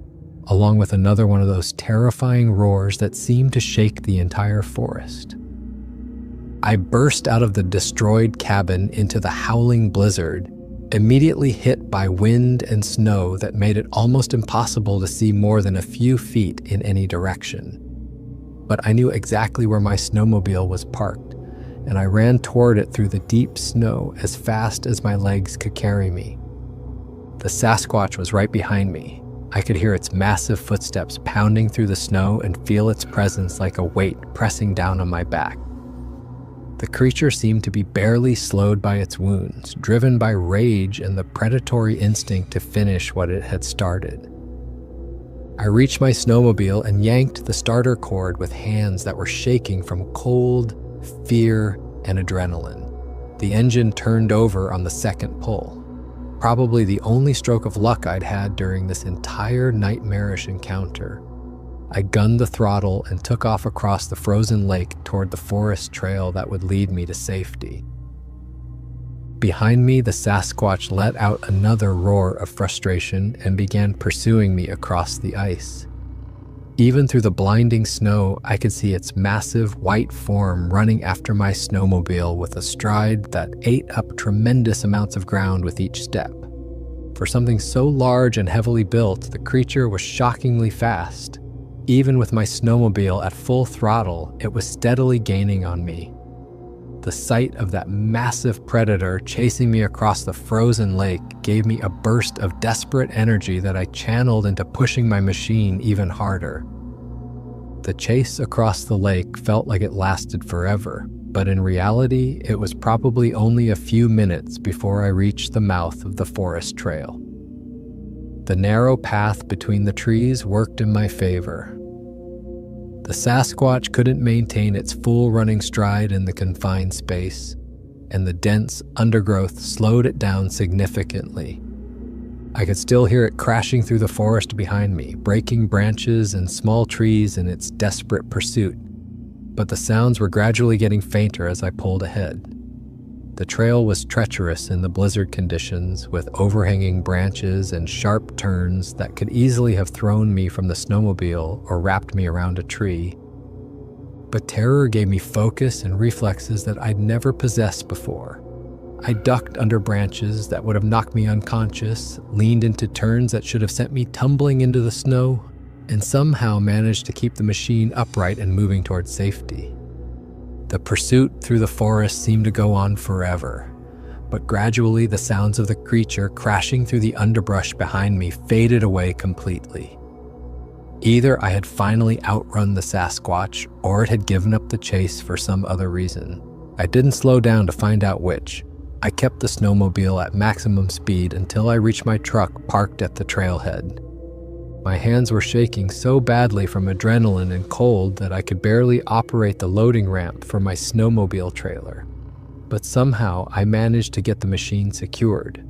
along with another one of those terrifying roars that seemed to shake the entire forest. I burst out of the destroyed cabin into the howling blizzard, immediately hit by wind and snow that made it almost impossible to see more than a few feet in any direction. But I knew exactly where my snowmobile was parked, and I ran toward it through the deep snow as fast as my legs could carry me. The Sasquatch was right behind me. I could hear its massive footsteps pounding through the snow and feel its presence like a weight pressing down on my back. The creature seemed to be barely slowed by its wounds, driven by rage and the predatory instinct to finish what it had started. I reached my snowmobile and yanked the starter cord with hands that were shaking from cold, fear, and adrenaline. The engine turned over on the second pull, probably the only stroke of luck I'd had during this entire nightmarish encounter. I gunned the throttle and took off across the frozen lake toward the forest trail that would lead me to safety. Behind me, the Sasquatch let out another roar of frustration and began pursuing me across the ice. Even through the blinding snow, I could see its massive white form running after my snowmobile with a stride that ate up tremendous amounts of ground with each step. For something so large and heavily built, the creature was shockingly fast. Even with my snowmobile at full throttle, it was steadily gaining on me. The sight of that massive predator chasing me across the frozen lake gave me a burst of desperate energy that I channeled into pushing my machine even harder. The chase across the lake felt like it lasted forever, but in reality, it was probably only a few minutes before I reached the mouth of the forest trail. The narrow path between the trees worked in my favor. The Sasquatch couldn't maintain its full running stride in the confined space, and the dense undergrowth slowed it down significantly. I could still hear it crashing through the forest behind me, breaking branches and small trees in its desperate pursuit, but the sounds were gradually getting fainter as I pulled ahead. The trail was treacherous in the blizzard conditions, with overhanging branches and sharp turns that could easily have thrown me from the snowmobile or wrapped me around a tree. But terror gave me focus and reflexes that I'd never possessed before. I ducked under branches that would have knocked me unconscious, leaned into turns that should have sent me tumbling into the snow, and somehow managed to keep the machine upright and moving towards safety. The pursuit through the forest seemed to go on forever, but gradually the sounds of the creature crashing through the underbrush behind me faded away completely. Either I had finally outrun the Sasquatch, or it had given up the chase for some other reason. I didn't slow down to find out which. I kept the snowmobile at maximum speed until I reached my truck parked at the trailhead. My hands were shaking so badly from adrenaline and cold that I could barely operate the loading ramp for my snowmobile trailer. But somehow I managed to get the machine secured.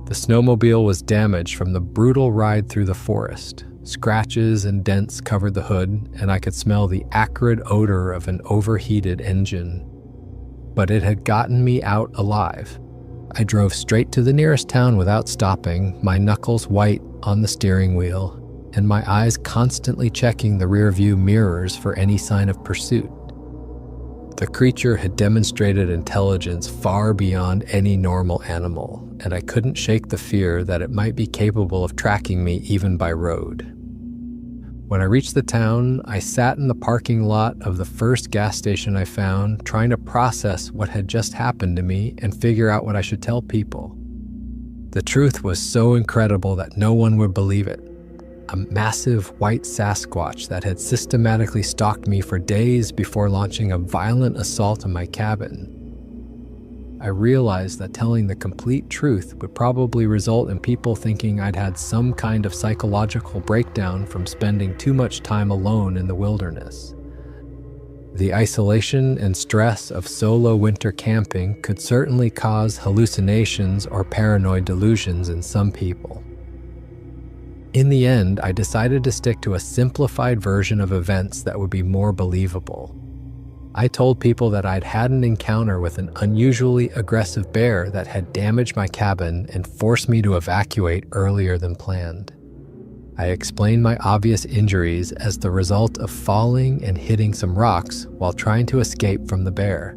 The snowmobile was damaged from the brutal ride through the forest. Scratches and dents covered the hood, and I could smell the acrid odor of an overheated engine. But it had gotten me out alive. I drove straight to the nearest town without stopping, my knuckles white on the steering wheel, and my eyes constantly checking the rearview mirrors for any sign of pursuit. The creature had demonstrated intelligence far beyond any normal animal, and I couldn't shake the fear that it might be capable of tracking me even by road. When I reached the town, I sat in the parking lot of the first gas station I found, trying to process what had just happened to me and figure out what I should tell people. The truth was so incredible that no one would believe it. A massive white Sasquatch that had systematically stalked me for days before launching a violent assault on my cabin. I realized that telling the complete truth would probably result in people thinking I'd had some kind of psychological breakdown from spending too much time alone in the wilderness. The isolation and stress of solo winter camping could certainly cause hallucinations or paranoid delusions in some people. In the end, I decided to stick to a simplified version of events that would be more believable. I told people that I'd had an encounter with an unusually aggressive bear that had damaged my cabin and forced me to evacuate earlier than planned. I explained my obvious injuries as the result of falling and hitting some rocks while trying to escape from the bear.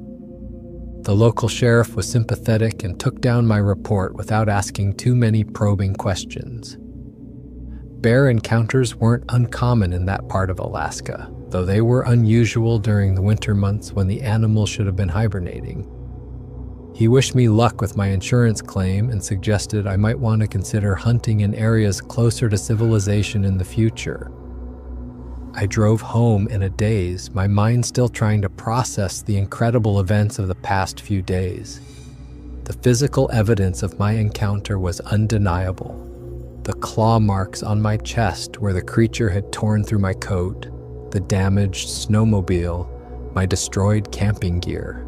The local sheriff was sympathetic and took down my report without asking too many probing questions. Bear encounters weren't uncommon in that part of Alaska, though they were unusual during the winter months when the animal should have been hibernating. He wished me luck with my insurance claim and suggested I might want to consider hunting in areas closer to civilization in the future. I drove home in a daze, my mind still trying to process the incredible events of the past few days. The physical evidence of my encounter was undeniable. The claw marks on my chest where the creature had torn through my coat, the damaged snowmobile, my destroyed camping gear.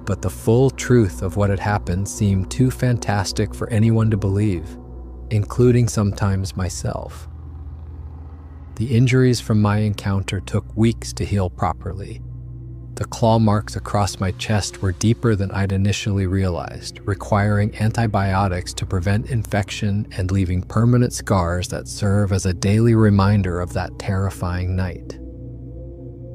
But the full truth of what had happened seemed too fantastic for anyone to believe, including sometimes myself. The injuries from my encounter took weeks to heal properly. The claw marks across my chest were deeper than I'd initially realized, requiring antibiotics to prevent infection and leaving permanent scars that serve as a daily reminder of that terrifying night.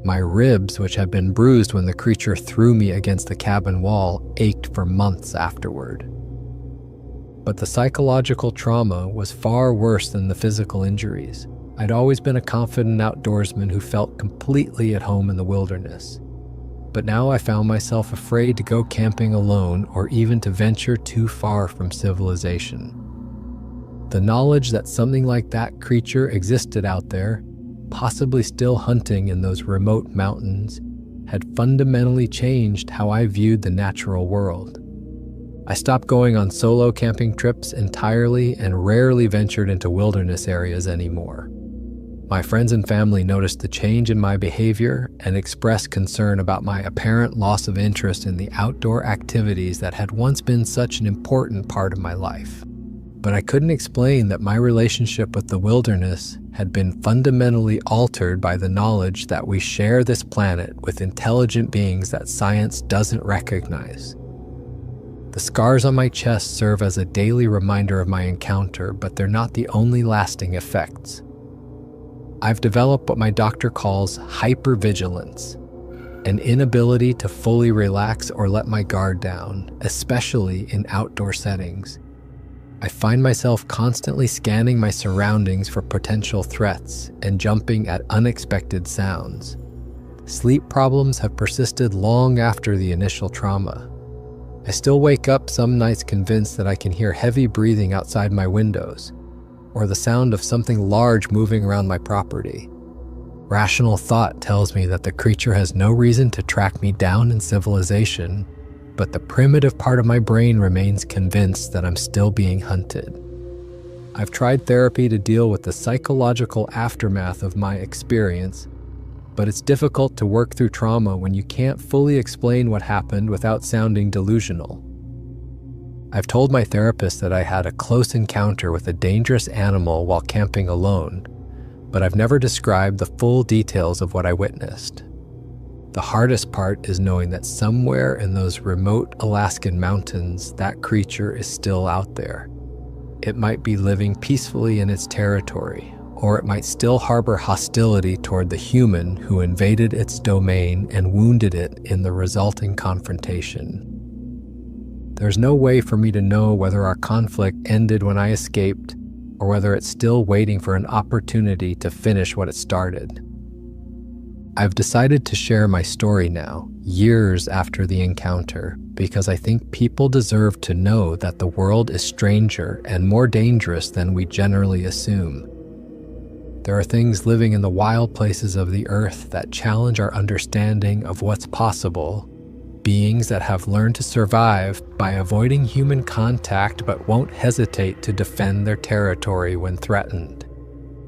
My ribs, which had been bruised when the creature threw me against the cabin wall, ached for months afterward. But the psychological trauma was far worse than the physical injuries. I'd always been a confident outdoorsman who felt completely at home in the wilderness. But now I found myself afraid to go camping alone or even to venture too far from civilization. The knowledge that something like that creature existed out there, possibly still hunting in those remote mountains, had fundamentally changed how I viewed the natural world. I stopped going on solo camping trips entirely and rarely ventured into wilderness areas anymore. My friends and family noticed the change in my behavior and expressed concern about my apparent loss of interest in the outdoor activities that had once been such an important part of my life. But I couldn't explain that my relationship with the wilderness had been fundamentally altered by the knowledge that we share this planet with intelligent beings that science doesn't recognize. The scars on my chest serve as a daily reminder of my encounter, but they're not the only lasting effects. I've developed what my doctor calls hypervigilance, an inability to fully relax or let my guard down, especially in outdoor settings. I find myself constantly scanning my surroundings for potential threats and jumping at unexpected sounds. Sleep problems have persisted long after the initial trauma. I still wake up some nights convinced that I can hear heavy breathing outside my windows, or the sound of something large moving around my property. Rational thought tells me that the creature has no reason to track me down in civilization, but the primitive part of my brain remains convinced that I'm still being hunted. I've tried therapy to deal with the psychological aftermath of my experience, but it's difficult to work through trauma when you can't fully explain what happened without sounding delusional. I've told my therapist that I had a close encounter with a dangerous animal while camping alone, but I've never described the full details of what I witnessed. The hardest part is knowing that somewhere in those remote Alaskan mountains, that creature is still out there. It might be living peacefully in its territory, or it might still harbor hostility toward the human who invaded its domain and wounded it in the resulting confrontation. There's no way for me to know whether our conflict ended when I escaped, or whether it's still waiting for an opportunity to finish what it started. I've decided to share my story now, years after the encounter, because I think people deserve to know that the world is stranger and more dangerous than we generally assume. There are things living in the wild places of the earth that challenge our understanding of what's possible, beings that have learned to survive by avoiding human contact but won't hesitate to defend their territory when threatened.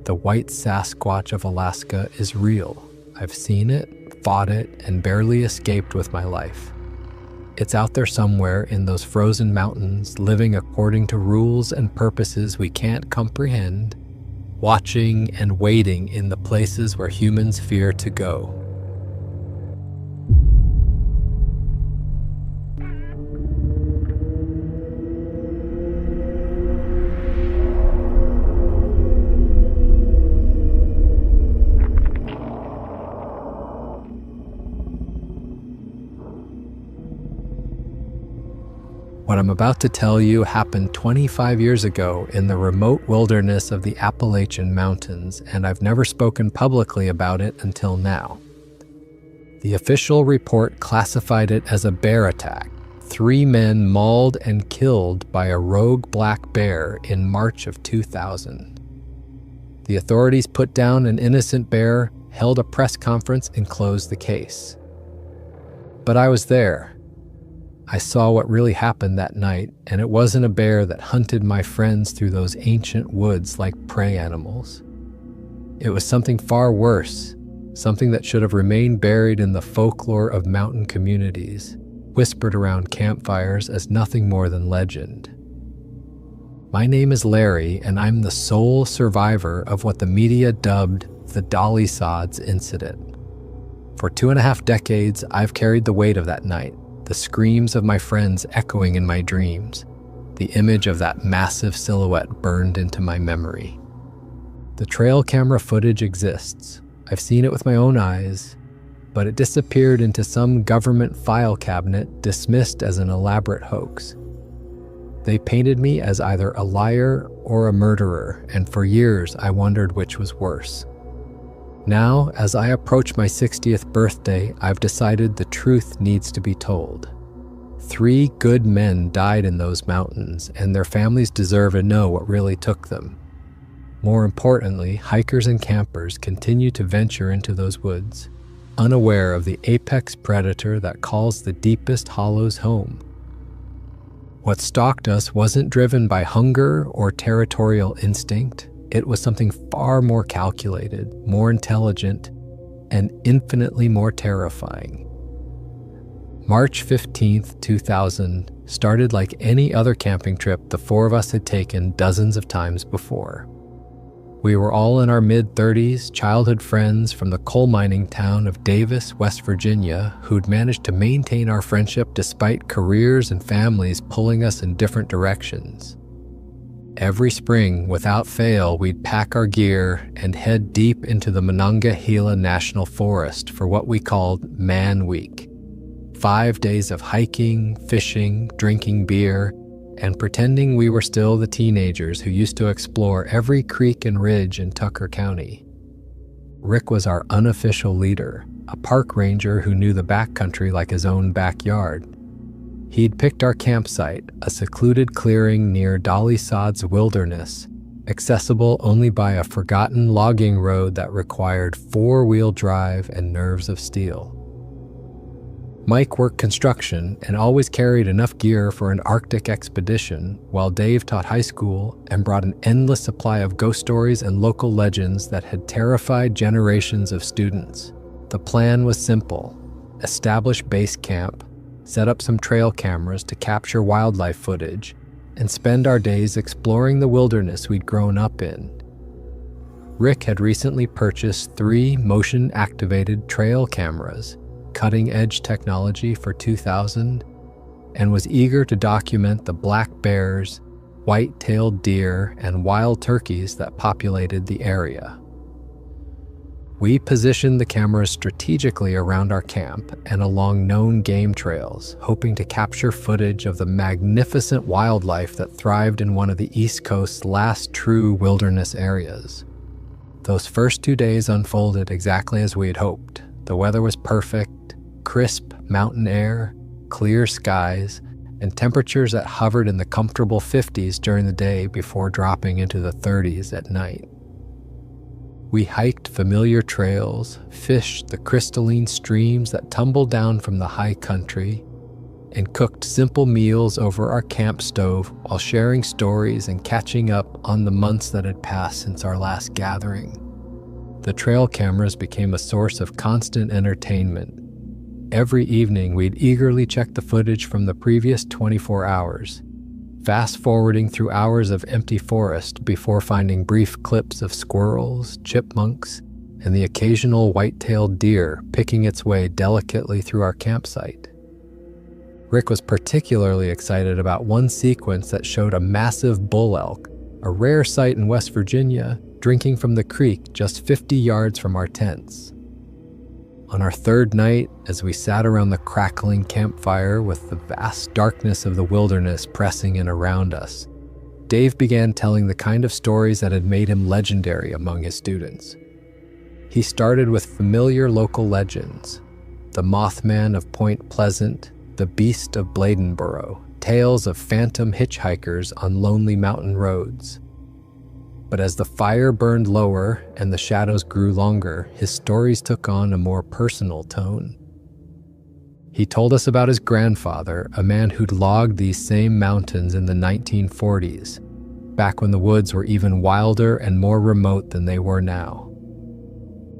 The white Sasquatch of Alaska is real. I've seen it, fought it, and barely escaped with my life. It's out there somewhere in those frozen mountains, living according to rules and purposes we can't comprehend, watching and waiting in the places where humans fear to go. What I'm about to tell you happened 25 years ago in the remote wilderness of the Appalachian Mountains, and I've never spoken publicly about it until now. The official report classified it as a bear attack. 3 men mauled and killed by a rogue black bear in March of 2000. The authorities put down an innocent bear, held a press conference, and closed the case. But I was there. I saw what really happened that night, and it wasn't a bear that hunted my friends through those ancient woods like prey animals. It was something far worse, something that should have remained buried in the folklore of mountain communities, whispered around campfires as nothing more than legend. My name is Larry, and I'm the sole survivor of what the media dubbed the Dolly Sods incident. For 2.5 decades, I've carried the weight of that night. The screams of my friends echoing in my dreams, the image of that massive silhouette burned into my memory. The trail camera footage exists. I've seen it with my own eyes, but it disappeared into some government file cabinet dismissed as an elaborate hoax. They painted me as either a liar or a murderer, and for years I wondered which was worse. Now, as I approach my 60th birthday, I've decided the truth needs to be told. 3 good men died in those mountains, and their families deserve to know what really took them. More importantly, hikers and campers continue to venture into those woods, unaware of the apex predator that calls the deepest hollows home. What stalked us wasn't driven by hunger or territorial instinct. It was something far more calculated, more intelligent, and infinitely more terrifying. March 15th, 2000 started like any other camping trip the 4 of us had taken dozens of times before. We were all in our mid-30s, childhood friends from the coal mining town of Davis, West Virginia, who'd managed to maintain our friendship despite careers and families pulling us in different directions. Every spring, without fail, we'd pack our gear and head deep into the Monongahela National Forest for what we called Man Week. 5 days of hiking, fishing, drinking beer, and pretending we were still the teenagers who used to explore every creek and ridge in Tucker County. Rick was our unofficial leader, a park ranger who knew the backcountry like his own backyard. He'd picked our campsite, a secluded clearing near Dolly Sod's wilderness, accessible only by a forgotten logging road that required 4-wheel drive and nerves of steel. Mike worked construction and always carried enough gear for an Arctic expedition, while Dave taught high school and brought an endless supply of ghost stories and local legends that had terrified generations of students. The plan was simple: establish base camp, set up some trail cameras to capture wildlife footage, and spend our days exploring the wilderness we'd grown up in. Rick had recently purchased 3 motion-activated trail cameras, cutting-edge technology for 2000, and was eager to document the black bears, white-tailed deer, and wild turkeys that populated the area. We positioned the cameras strategically around our camp and along known game trails, hoping to capture footage of the magnificent wildlife that thrived in one of the East Coast's last true wilderness areas. Those first 2 days unfolded exactly as we had hoped. The weather was perfect, crisp mountain air, clear skies, and temperatures that hovered in the comfortable 50s during the day before dropping into the 30s at night. We hiked familiar trails, fished the crystalline streams that tumbled down from the high country, and cooked simple meals over our camp stove while sharing stories and catching up on the months that had passed since our last gathering. The trail cameras became a source of constant entertainment. Every evening, we'd eagerly check the footage from the previous 24 hours, fast-forwarding through hours of empty forest before finding brief clips of squirrels, chipmunks, and the occasional white-tailed deer picking its way delicately through our campsite. Rick was particularly excited about one sequence that showed a massive bull elk, a rare sight in West Virginia, drinking from the creek just 50 yards from our tents. On our third night, as we sat around the crackling campfire with the vast darkness of the wilderness pressing in around us, Dave began telling the kind of stories that had made him legendary among his students. He started with familiar local legends: the Mothman of Point Pleasant, the Beast of Bladenboro, tales of phantom hitchhikers on lonely mountain roads. But as the fire burned lower and the shadows grew longer, his stories took on a more personal tone. He told us about his grandfather, a man who'd logged these same mountains in the 1940s, back when the woods were even wilder and more remote than they were now.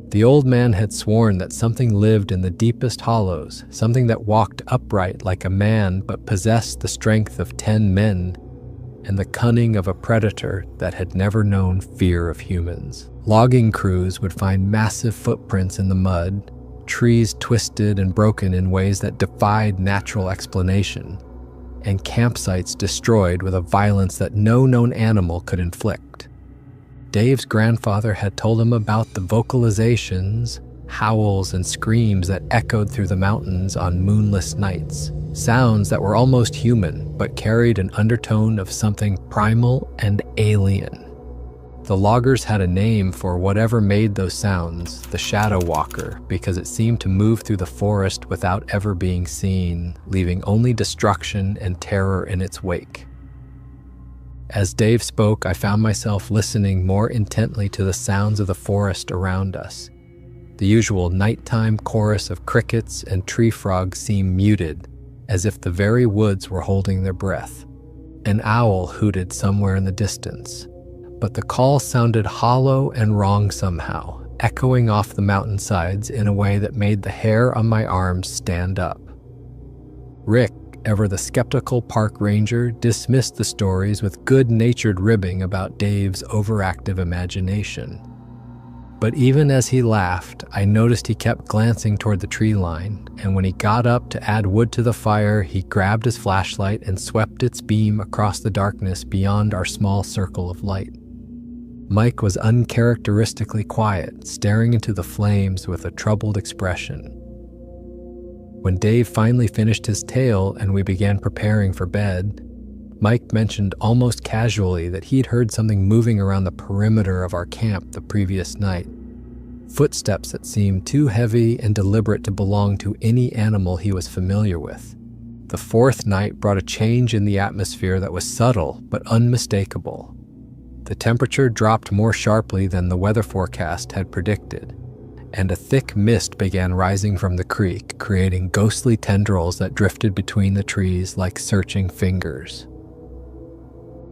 The old man had sworn that something lived in the deepest hollows, something that walked upright like a man but possessed the strength of 10 men and the cunning of a predator that had never known fear of humans. Logging crews would find massive footprints in the mud, trees twisted and broken in ways that defied natural explanation, and campsites destroyed with a violence that no known animal could inflict. Dave's grandfather had told him about the vocalizations, howls, and screams that echoed through the mountains on moonless nights, sounds that were almost human but carried an undertone of something primal and alien. The loggers had a name for whatever made those sounds, the Shadow Walker, because it seemed to move through the forest without ever being seen, leaving only destruction and terror in its wake. As Dave spoke, I found myself listening more intently to the sounds of the forest around us. The usual nighttime chorus of crickets and tree frogs seemed muted, as if the very woods were holding their breath. An owl hooted somewhere in the distance, but the call sounded hollow and wrong somehow, echoing off the mountainsides in a way that made the hair on my arms stand up. Rick, ever the skeptical park ranger, dismissed the stories with good-natured ribbing about Dave's overactive imagination. But even as he laughed, I noticed he kept glancing toward the tree line, and when he got up to add wood to the fire, he grabbed his flashlight and swept its beam across the darkness beyond our small circle of light. Mike was uncharacteristically quiet, staring into the flames with a troubled expression. When Dave finally finished his tale and we began preparing for bed, Mike mentioned almost casually that he'd heard something moving around the perimeter of our camp the previous night. Footsteps that seemed too heavy and deliberate to belong to any animal he was familiar with. The fourth night brought a change in the atmosphere that was subtle but unmistakable. The temperature dropped more sharply than the weather forecast had predicted, and a thick mist began rising from the creek, creating ghostly tendrils that drifted between the trees like searching fingers.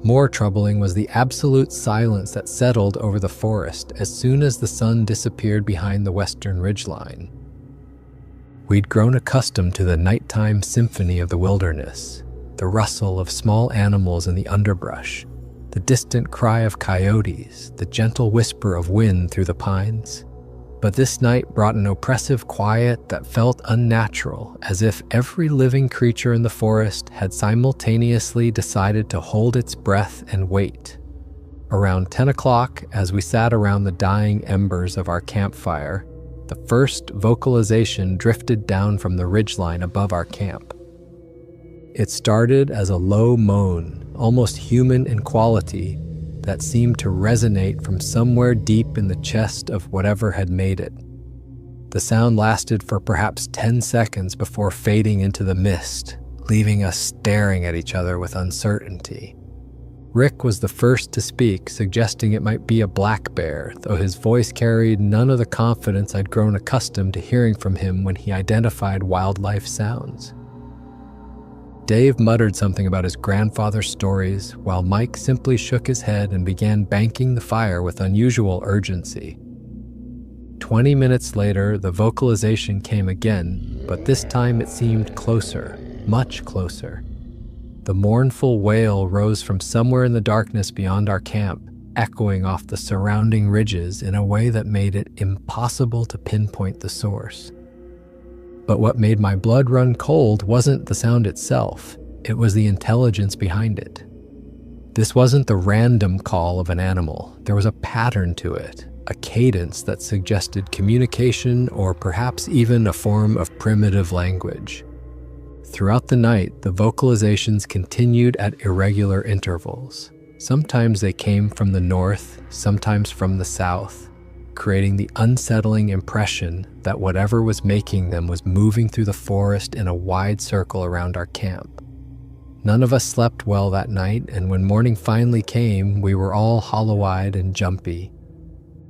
More troubling was the absolute silence that settled over the forest as soon as the sun disappeared behind the western ridgeline. We'd grown accustomed to the nighttime symphony of the wilderness, the rustle of small animals in the underbrush, the distant cry of coyotes, the gentle whisper of wind through the pines. But this night brought an oppressive quiet that felt unnatural, as if every living creature in the forest had simultaneously decided to hold its breath and wait. Around 10 o'clock, as we sat around the dying embers of our campfire, the first vocalization drifted down from the ridgeline above our camp. It started as a low moan, almost human in quality, that seemed to resonate from somewhere deep in the chest of whatever had made it. The sound lasted for perhaps 10 seconds before fading into the mist, leaving us staring at each other with uncertainty. Rick was the first to speak, suggesting it might be a black bear, though his voice carried none of the confidence I'd grown accustomed to hearing from him when he identified wildlife sounds. Dave muttered something about his grandfather's stories, while Mike simply shook his head and began banking the fire with unusual urgency. 20 minutes later, the vocalization came again, but this time it seemed closer, much closer. The mournful wail rose from somewhere in the darkness beyond our camp, echoing off the surrounding ridges in a way that made it impossible to pinpoint the source. But what made my blood run cold wasn't the sound itself, it was the intelligence behind it. This wasn't the random call of an animal, there was a pattern to it, a cadence that suggested communication or perhaps even a form of primitive language. Throughout the night, the vocalizations continued at irregular intervals. Sometimes they came from the north, sometimes from the south, creating the unsettling impression that whatever was making them was moving through the forest in a wide circle around our camp. None of us slept well that night, and when morning finally came, we were all hollow-eyed and jumpy.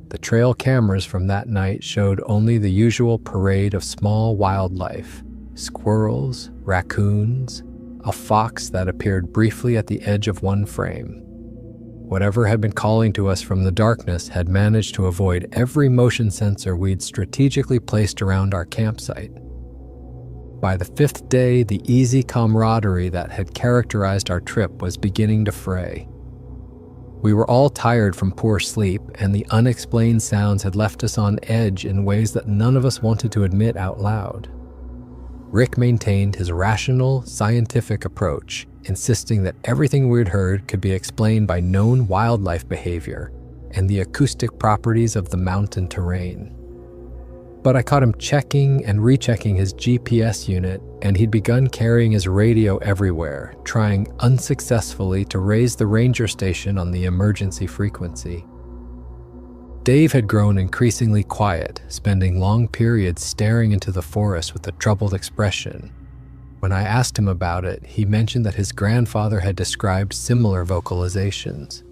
The trail cameras from that night showed only the usual parade of small wildlife: squirrels, raccoons, a fox that appeared briefly at the edge of one frame. Whatever had been calling to us from the darkness had managed to avoid every motion sensor we'd strategically placed around our campsite. By the fifth day, the easy camaraderie that had characterized our trip was beginning to fray. We were all tired from poor sleep, and the unexplained sounds had left us on edge in ways that none of us wanted to admit out loud. Rick maintained his rational, scientific approach, insisting that everything we'd heard could be explained by known wildlife behavior and the acoustic properties of the mountain terrain. But I caught him checking and rechecking his GPS unit, and he'd begun carrying his radio everywhere, trying unsuccessfully to raise the ranger station on the emergency frequency. Dave had grown increasingly quiet, spending long periods staring into the forest with a troubled expression. When I asked him about it, he mentioned that his grandfather had described similar vocalizations,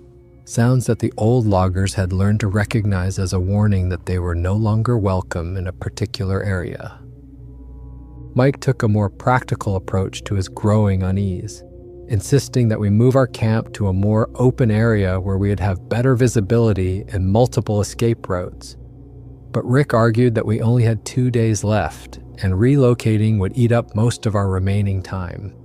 sounds that the old loggers had learned to recognize as a warning that they were no longer welcome in a particular area. Mike took a more practical approach to his growing unease, insisting that we move our camp to a more open area where we'd have better visibility and multiple escape routes. But Rick argued that we only had 2 days left, and relocating would eat up most of our remaining time.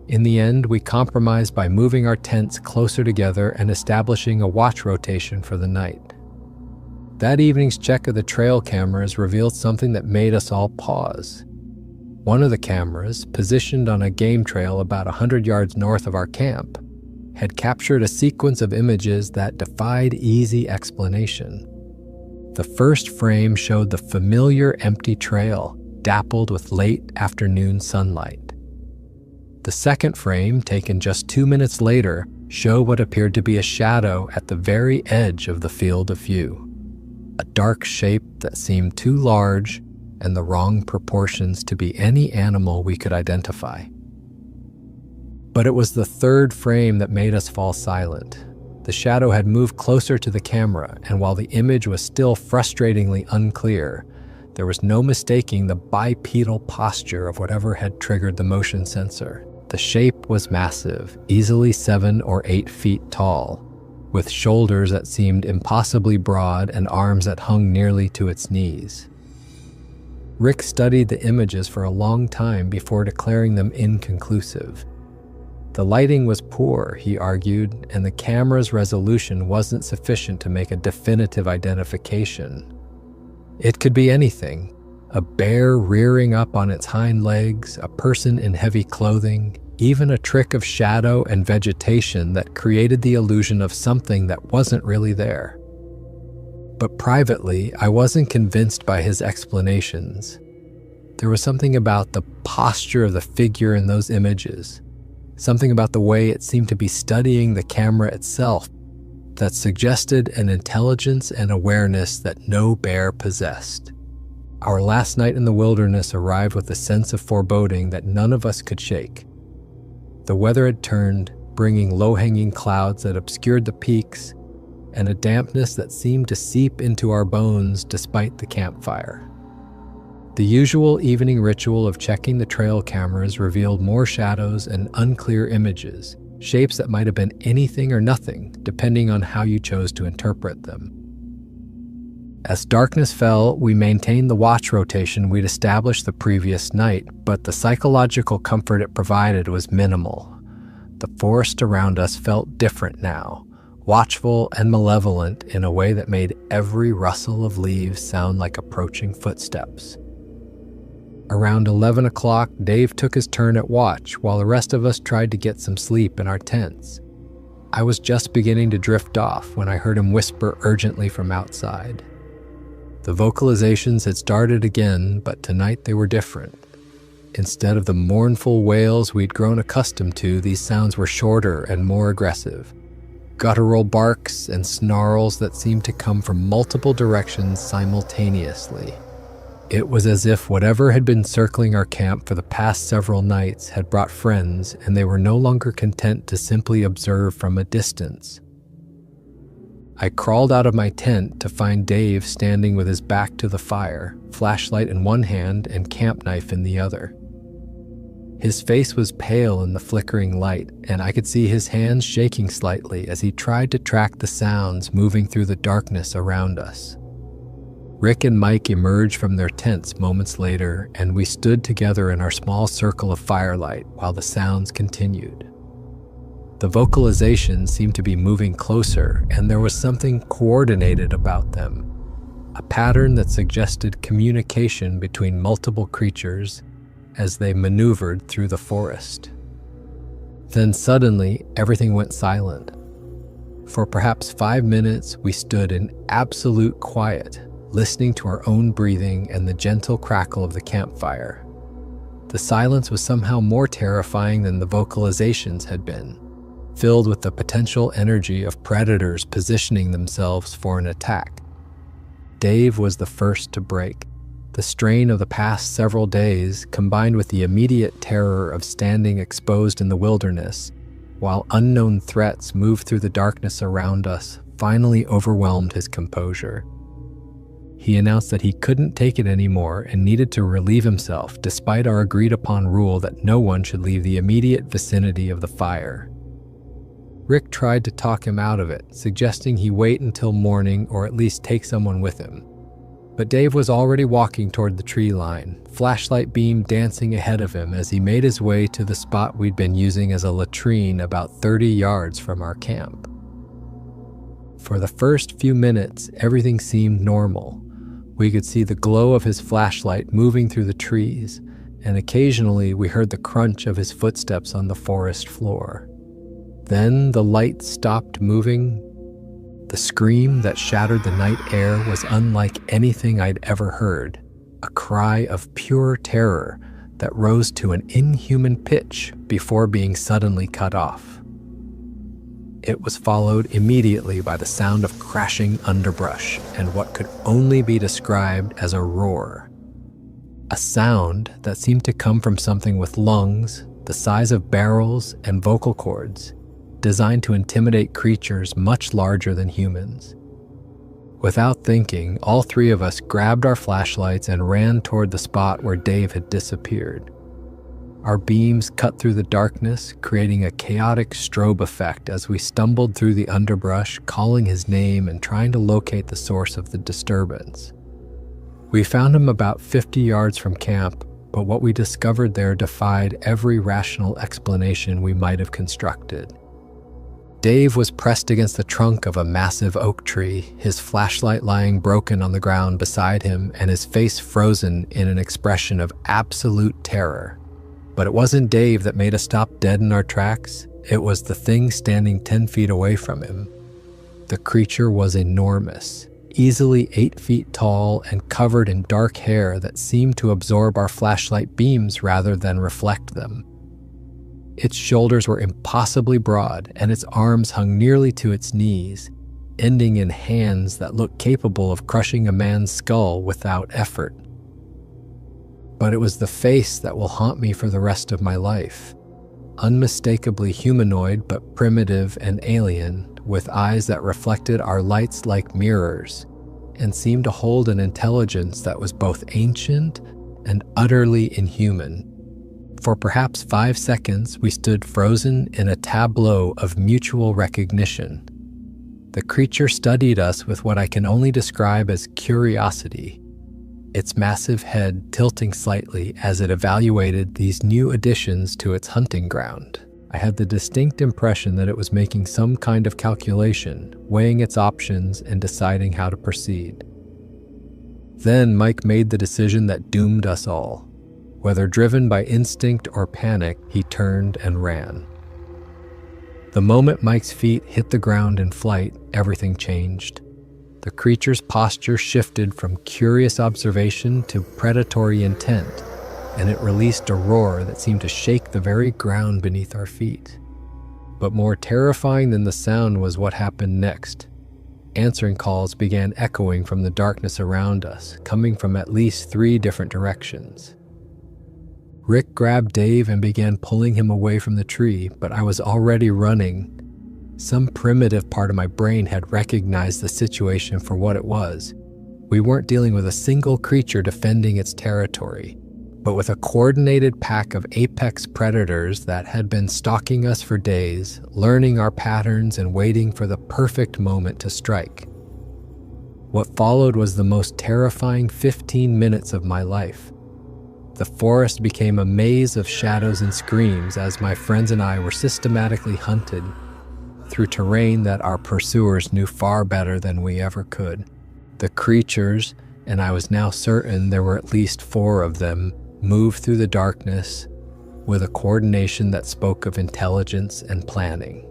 In the end, we compromised by moving our tents closer together and establishing a watch rotation for the night. That evening's check of the trail cameras revealed something that made us all pause. One of the cameras, positioned on a game trail about 100 yards north of our camp, had captured a sequence of images that defied easy explanation. The first frame showed the familiar empty trail, dappled with late afternoon sunlight. The second frame, taken just 2 minutes later, showed what appeared to be a shadow at the very edge of the field of view. A dark shape that seemed too large and the wrong proportions to be any animal we could identify. But it was the third frame that made us fall silent. The shadow had moved closer to the camera, and while the image was still frustratingly unclear, there was no mistaking the bipedal posture of whatever had triggered the motion sensor. The shape was massive, easily 7 or 8 feet tall, with shoulders that seemed impossibly broad and arms that hung nearly to its knees. Rick studied the images for a long time before declaring them inconclusive. The lighting was poor, he argued, and the camera's resolution wasn't sufficient to make a definitive identification. It could be anything: a bear rearing up on its hind legs, a person in heavy clothing, even a trick of shadow and vegetation that created the illusion of something that wasn't really there. But privately, I wasn't convinced by his explanations. There was something about the posture of the figure in those images, something about the way it seemed to be studying the camera itself, that suggested an intelligence and awareness that no bear possessed. Our last night in the wilderness arrived with a sense of foreboding that none of us could shake. The weather had turned, bringing low-hanging clouds that obscured the peaks and a dampness that seemed to seep into our bones despite the campfire. The usual evening ritual of checking the trail cameras revealed more shadows and unclear images, shapes that might have been anything or nothing, depending on how you chose to interpret them. As darkness fell, we maintained the watch rotation we'd established the previous night, but the psychological comfort it provided was minimal. The forest around us felt different now, watchful and malevolent in a way that made every rustle of leaves sound like approaching footsteps. Around 11 o'clock, Dave took his turn at watch while the rest of us tried to get some sleep in our tents. I was just beginning to drift off when I heard him whisper urgently from outside. The vocalizations had started again, but tonight they were different. Instead of the mournful wails we'd grown accustomed to, these sounds were shorter and more aggressive. Guttural barks and snarls that seemed to come from multiple directions simultaneously. It was as if whatever had been circling our camp for the past several nights had brought friends, and they were no longer content to simply observe from a distance. I crawled out of my tent to find Dave standing with his back to the fire, flashlight in one hand and camp knife in the other. His face was pale in the flickering light, and I could see his hands shaking slightly as he tried to track the sounds moving through the darkness around us. Rick and Mike emerged from their tents moments later, and we stood together in our small circle of firelight while the sounds continued. The vocalizations seemed to be moving closer, and there was something coordinated about them, a pattern that suggested communication between multiple creatures as they maneuvered through the forest. Then suddenly, everything went silent. For perhaps 5 minutes, we stood in absolute quiet, listening to our own breathing and the gentle crackle of the campfire. The silence was somehow more terrifying than the vocalizations had been, filled with the potential energy of predators positioning themselves for an attack. Dave was the first to break. The strain of the past several days, combined with the immediate terror of standing exposed in the wilderness, while unknown threats moved through the darkness around us, finally overwhelmed his composure. He announced that he couldn't take it anymore and needed to relieve himself, despite our agreed-upon rule that no one should leave the immediate vicinity of the fire. Rick tried to talk him out of it, suggesting he wait until morning or at least take someone with him. But Dave was already walking toward the tree line, flashlight beam dancing ahead of him as he made his way to the spot we'd been using as a latrine about 30 yards from our camp. For the first few minutes, everything seemed normal. We could see the glow of his flashlight moving through the trees, and occasionally we heard the crunch of his footsteps on the forest floor. Then the light stopped moving. The scream that shattered the night air was unlike anything I'd ever heard, a cry of pure terror that rose to an inhuman pitch before being suddenly cut off. It was followed immediately by the sound of crashing underbrush and what could only be described as a roar. A sound that seemed to come from something with lungs, the size of barrels, and vocal cords, designed to intimidate creatures much larger than humans. Without thinking, all three of us grabbed our flashlights and ran toward the spot where Dave had disappeared. Our beams cut through the darkness, creating a chaotic strobe effect as we stumbled through the underbrush, calling his name and trying to locate the source of the disturbance. We found him about 50 yards from camp, but what we discovered there defied every rational explanation we might have constructed. Dave was pressed against the trunk of a massive oak tree, his flashlight lying broken on the ground beside him and his face frozen in an expression of absolute terror. But it wasn't Dave that made us stop dead in our tracks. It was the thing standing 10 feet away from him. The creature was enormous, easily 8 feet tall and covered in dark hair that seemed to absorb our flashlight beams rather than reflect them. Its shoulders were impossibly broad, and its arms hung nearly to its knees, ending in hands that looked capable of crushing a man's skull without effort. But it was the face that will haunt me for the rest of my life. unmistakably humanoid but primitive and alien, with eyes that reflected our lights like mirrors, and seemed to hold an intelligence that was both ancient and utterly inhuman. For perhaps 5 seconds, we stood frozen in a tableau of mutual recognition. The creature studied us with what I can only describe as curiosity, its massive head tilting slightly as it evaluated these new additions to its hunting ground. I had the distinct impression that it was making some kind of calculation, weighing its options and deciding how to proceed. Then Mike made the decision that doomed us all. Whether driven by instinct or panic, he turned and ran. The moment Mike's feet hit the ground in flight, everything changed. The creature's posture shifted from curious observation to predatory intent, and it released a roar that seemed to shake the very ground beneath our feet. But more terrifying than the sound was what happened next. Answering calls began echoing from the darkness around us, coming from at least 3 different directions. Rick grabbed Dave and began pulling him away from the tree, but I was already running. Some primitive part of my brain had recognized the situation for what it was. We weren't dealing with a single creature defending its territory, but with a coordinated pack of apex predators that had been stalking us for days, learning our patterns and waiting for the perfect moment to strike. What followed was the most terrifying 15 minutes of my life. The forest became a maze of shadows and screams as my friends and I were systematically hunted through terrain that our pursuers knew far better than we ever could. The creatures, and I was now certain there were at least 4 of them, moved through the darkness with a coordination that spoke of intelligence and planning.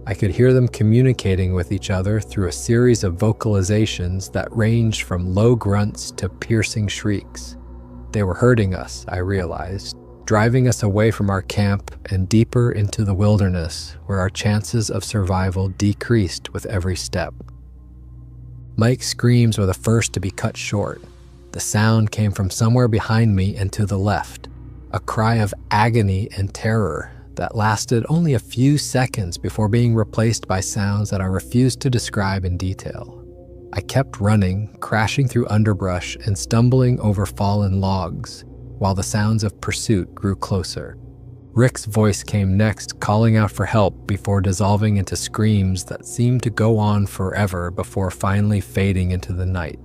I could hear them communicating with each other through a series of vocalizations that ranged from low grunts to piercing shrieks. They were hurting us, I realized, driving us away from our camp and deeper into the wilderness, where our chances of survival decreased with every step. Mike's screams were the first to be cut short. The sound came from somewhere behind me and to the left, a cry of agony and terror that lasted only a few seconds before being replaced by sounds that I refused to describe in detail. I kept running, crashing through underbrush and stumbling over fallen logs, while the sounds of pursuit grew closer. Rick's voice came next, calling out for help before dissolving into screams that seemed to go on forever before finally fading into the night.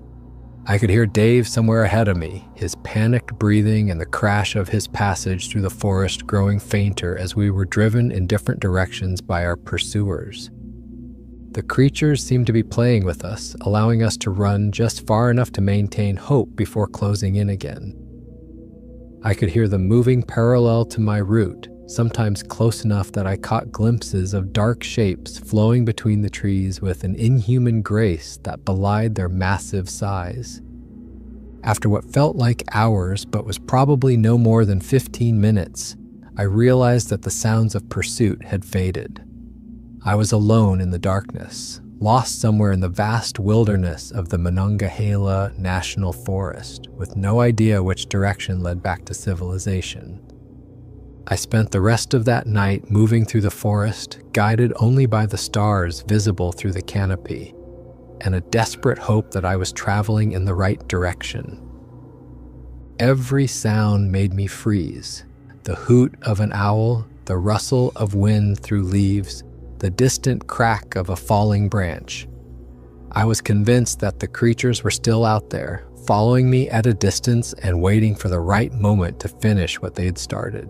I could hear Dave somewhere ahead of me, his panicked breathing and the crash of his passage through the forest growing fainter as we were driven in different directions by our pursuers. The creatures seemed to be playing with us, allowing us to run just far enough to maintain hope before closing in again. I could hear them moving parallel to my route, sometimes close enough that I caught glimpses of dark shapes flowing between the trees with an inhuman grace that belied their massive size. After what felt like hours but was probably no more than 15 minutes, I realized that the sounds of pursuit had faded. I was alone in the darkness, lost somewhere in the vast wilderness of the Monongahela National Forest, with no idea which direction led back to civilization. I spent the rest of that night moving through the forest, guided only by the stars visible through the canopy, and a desperate hope that I was traveling in the right direction. Every sound made me freeze. The hoot of an owl, the rustle of wind through leaves, the distant crack of a falling branch. I was convinced that the creatures were still out there, following me at a distance and waiting for the right moment to finish what they had started.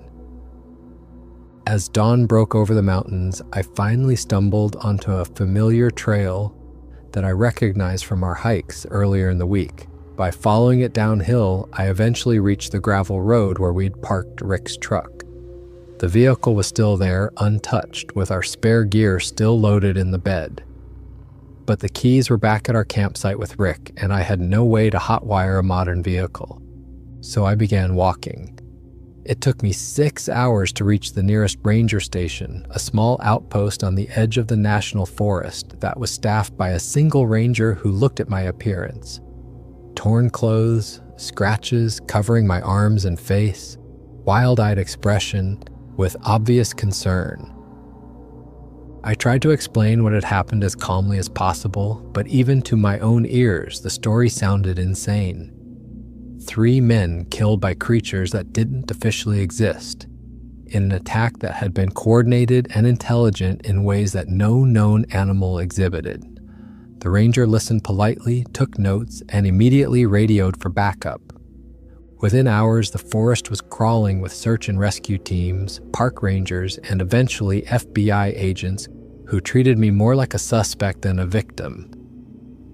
As dawn broke over the mountains, I finally stumbled onto a familiar trail that I recognized from our hikes earlier in the week. By following it downhill, I eventually reached the gravel road where we'd parked Rick's truck. The vehicle was still there, untouched, with our spare gear still loaded in the bed. But the keys were back at our campsite with Rick, and I had no way to hotwire a modern vehicle. So I began walking. It took me 6 hours to reach the nearest ranger station, a small outpost on the edge of the national forest that was staffed by a single ranger who looked at my appearance. Torn clothes, scratches covering my arms and face, wild-eyed expression, with obvious concern. I tried to explain what had happened as calmly as possible, but even to my own ears, the story sounded insane. 3 men killed by creatures that didn't officially exist, in an attack that had been coordinated and intelligent in ways that no known animal exhibited. The ranger listened politely, took notes, and immediately radioed for backup. Within hours, the forest was crawling with search and rescue teams, park rangers, and eventually FBI agents who treated me more like a suspect than a victim.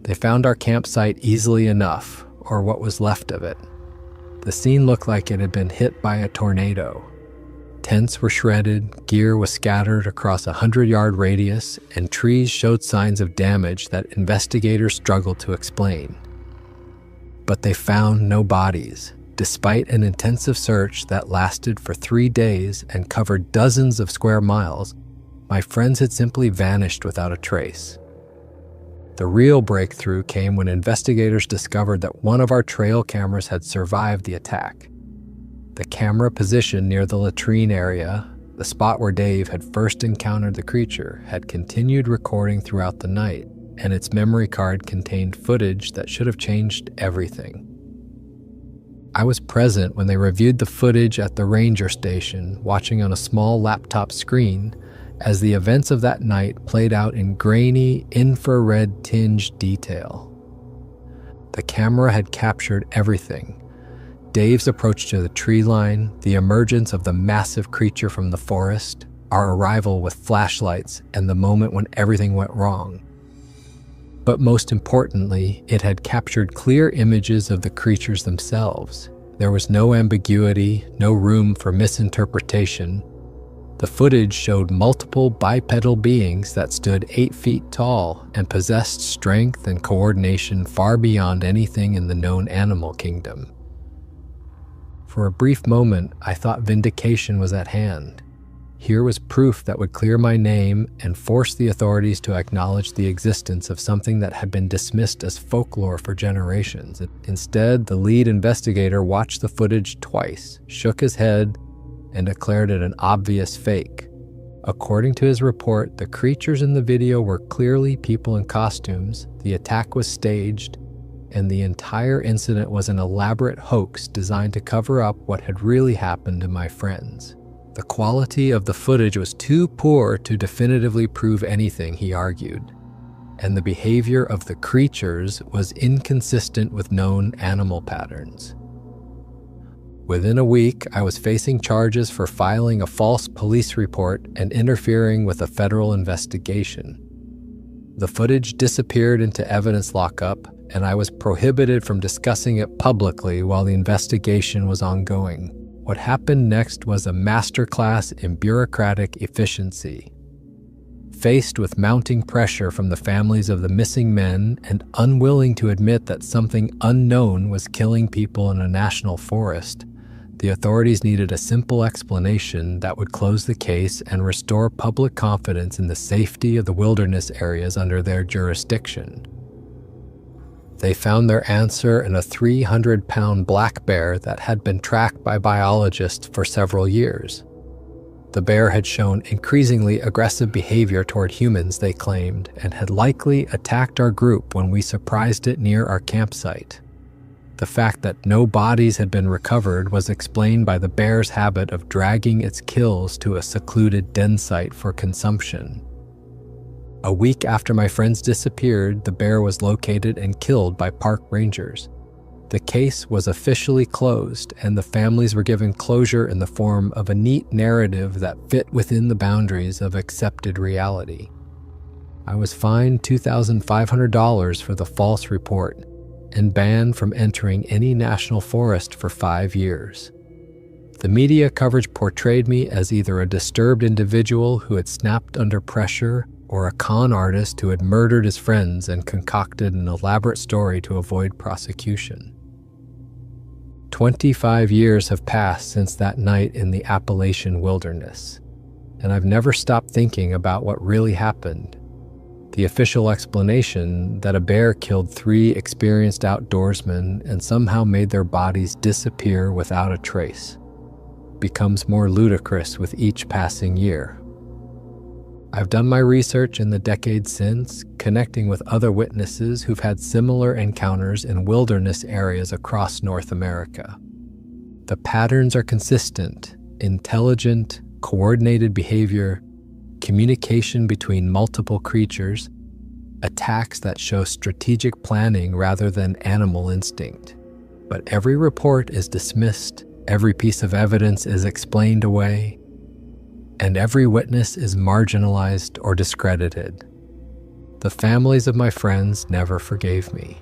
They found our campsite easily enough, or what was left of it. The scene looked like it had been hit by a tornado. Tents were shredded, gear was scattered across a 100-yard radius, and trees showed signs of damage that investigators struggled to explain. But they found no bodies. Despite an intensive search that lasted for 3 days and covered dozens of square miles, my friends had simply vanished without a trace. The real breakthrough came when investigators discovered that one of our trail cameras had survived the attack. The camera positioned near the latrine area, the spot where Dave had first encountered the creature, had continued recording throughout the night, and its memory card contained footage that should have changed everything. I was present when they reviewed the footage at the ranger station, watching on a small laptop screen as the events of that night played out in grainy, infrared-tinged detail. The camera had captured everything: Dave's approach to the tree line, the emergence of the massive creature from the forest, our arrival with flashlights, and the moment when everything went wrong. But most importantly, it had captured clear images of the creatures themselves. There was no ambiguity, no room for misinterpretation. The footage showed multiple bipedal beings that stood 8 feet tall and possessed strength and coordination far beyond anything in the known animal kingdom. For a brief moment, I thought vindication was at hand. Here was proof that would clear my name and force the authorities to acknowledge the existence of something that had been dismissed as folklore for generations. Instead, the lead investigator watched the footage twice, shook his head, and declared it an obvious fake. According to his report, the creatures in the video were clearly people in costumes, the attack was staged, and the entire incident was an elaborate hoax designed to cover up what had really happened to my friends. The quality of the footage was too poor to definitively prove anything, he argued, and the behavior of the creatures was inconsistent with known animal patterns. Within a week, I was facing charges for filing a false police report and interfering with a federal investigation. The footage disappeared into evidence lockup, and I was prohibited from discussing it publicly while the investigation was ongoing. What happened next was a masterclass in bureaucratic efficiency. Faced with mounting pressure from the families of the missing men and unwilling to admit that something unknown was killing people in a national forest, the authorities needed a simple explanation that would close the case and restore public confidence in the safety of the wilderness areas under their jurisdiction. They found their answer in a 300-pound black bear that had been tracked by biologists for several years. The bear had shown increasingly aggressive behavior toward humans, they claimed, and had likely attacked our group when we surprised it near our campsite. The fact that no bodies had been recovered was explained by the bear's habit of dragging its kills to a secluded den site for consumption. A week after my friends disappeared, the bear was located and killed by park rangers. The case was officially closed, and the families were given closure in the form of a neat narrative that fit within the boundaries of accepted reality. I was fined $2,500 for the false report and banned from entering any national forest for 5 years. The media coverage portrayed me as either a disturbed individual who had snapped under pressure or a con artist who had murdered his friends and concocted an elaborate story to avoid prosecution. 25 years have passed since that night in the Appalachian wilderness, and I've never stopped thinking about what really happened. The official explanation that a bear killed 3 experienced outdoorsmen and somehow made their bodies disappear without a trace. becomes more ludicrous with each passing year. I've done my research in the decades since, connecting with other witnesses who've had similar encounters in wilderness areas across North America. The patterns are consistent: intelligent, coordinated behavior, communication between multiple creatures, attacks that show strategic planning rather than animal instinct. But every report is dismissed, every piece of evidence is explained away, and every witness is marginalized or discredited. The families of my friends never forgave me.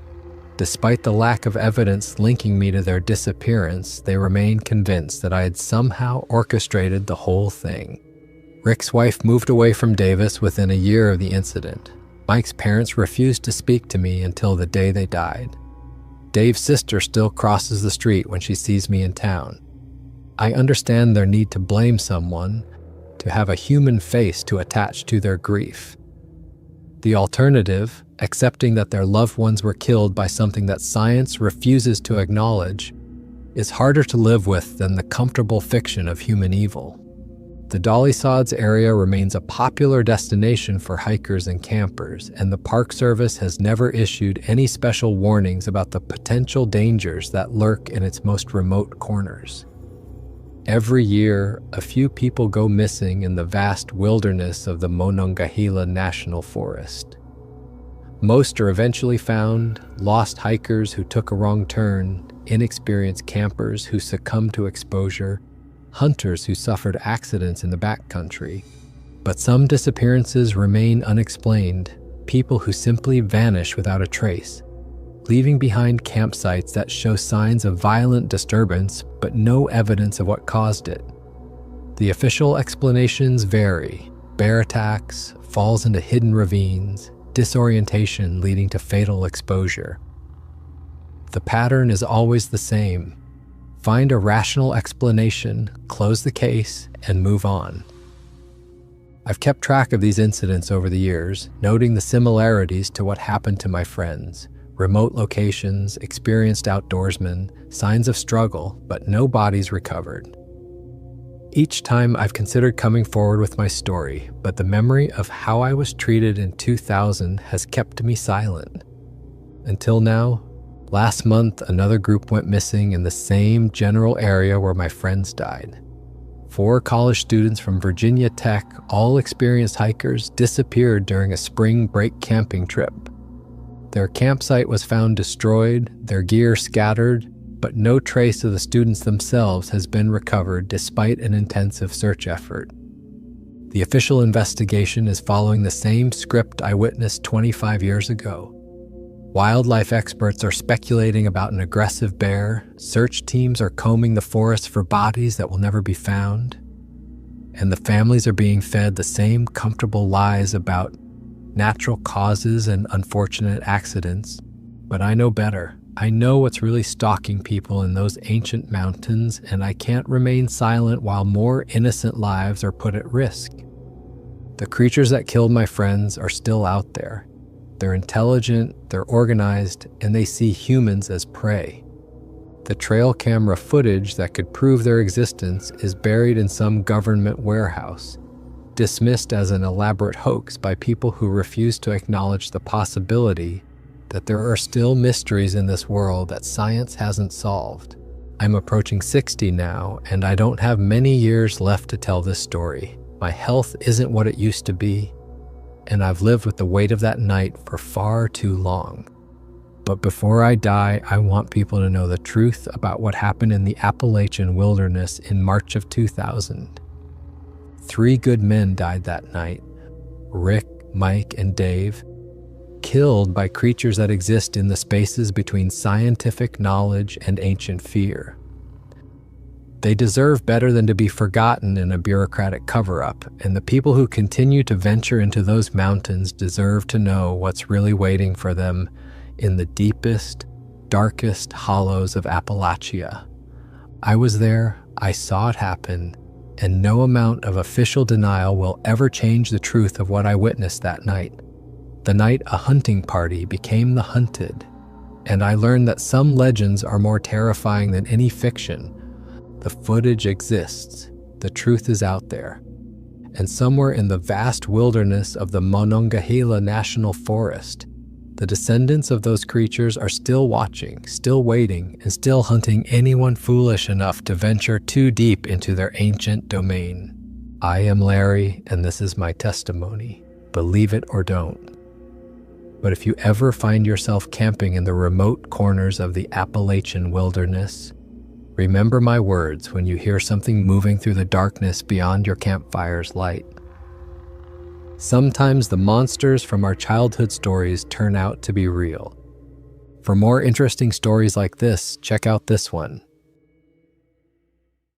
Despite the lack of evidence linking me to their disappearance, they remain convinced that I had somehow orchestrated the whole thing. Rick's wife moved away from Davis within a year of the incident. Mike's parents refused to speak to me until the day they died. Dave's sister still crosses the street when she sees me in town. I understand their need to blame someone, to have a human face to attach to their grief. The alternative, accepting that their loved ones were killed by something that science refuses to acknowledge, is harder to live with than the comfortable fiction of human evil. The Dolly Sods area remains a popular destination for hikers and campers, and the Park Service has never issued any special warnings about the potential dangers that lurk in its most remote corners. Every year, a few people go missing in the vast wilderness of the Monongahela National Forest. Most are eventually found: lost hikers who took a wrong turn, inexperienced campers who succumbed to exposure, hunters who suffered accidents in the backcountry. But some disappearances remain unexplained, people who simply vanish without a trace, leaving behind campsites that show signs of violent disturbance but no evidence of what caused it. The official explanations vary: bear attacks, falls into hidden ravines, disorientation leading to fatal exposure. The pattern is always the same: find a rational explanation, close the case, and move on. I've kept track of these incidents over the years, noting the similarities to what happened to my friends: remote locations, experienced outdoorsmen, signs of struggle, but no bodies recovered. Each time I've considered coming forward with my story, but the memory of how I was treated in 2000 has kept me silent. Until now, last month, another group went missing in the same general area where my friends died. 4 college students from Virginia Tech, all experienced hikers, disappeared during a spring break camping trip. Their campsite was found destroyed, their gear scattered, but no trace of the students themselves has been recovered despite an intensive search effort. The official investigation is following the same script I witnessed 25 years ago. Wildlife experts are speculating about an aggressive bear, search teams are combing the forest for bodies that will never be found, and the families are being fed the same comfortable lies about natural causes and unfortunate accidents. But I know better. I know what's really stalking people in those ancient mountains, and I can't remain silent while more innocent lives are put at risk. The creatures that killed my friends are still out there. They're intelligent, they're organized, and they see humans as prey. The trail camera footage that could prove their existence is buried in some government warehouse, dismissed as an elaborate hoax by people who refuse to acknowledge the possibility that there are still mysteries in this world that science hasn't solved. I'm approaching 60 now, and I don't have many years left to tell this story. My health isn't what it used to be, and I've lived with the weight of that night for far too long. But before I die, I want people to know the truth about what happened in the Appalachian wilderness in March of 2000. 3 good men died that night: Rick, Mike, and Dave, killed by creatures that exist in the spaces between scientific knowledge and ancient fear. They deserve better than to be forgotten in a bureaucratic cover-up, and the people who continue to venture into those mountains deserve to know what's really waiting for them in the deepest, darkest hollows of Appalachia. I was there, I saw it happen, and no amount of official denial will ever change the truth of what I witnessed that night. The night a hunting party became the hunted, and I learned that some legends are more terrifying than any fiction. The footage exists. The truth is out there. And somewhere in the vast wilderness of the Monongahela National Forest, the descendants of those creatures are still watching, still waiting, and still hunting anyone foolish enough to venture too deep into their ancient domain. I am Larry, and this is my testimony. Believe it or don't. But if you ever find yourself camping in the remote corners of the Appalachian wilderness, remember my words when you hear something moving through the darkness beyond your campfire's light. Sometimes the monsters from our childhood stories turn out to be real. For more interesting stories like this, check out this one.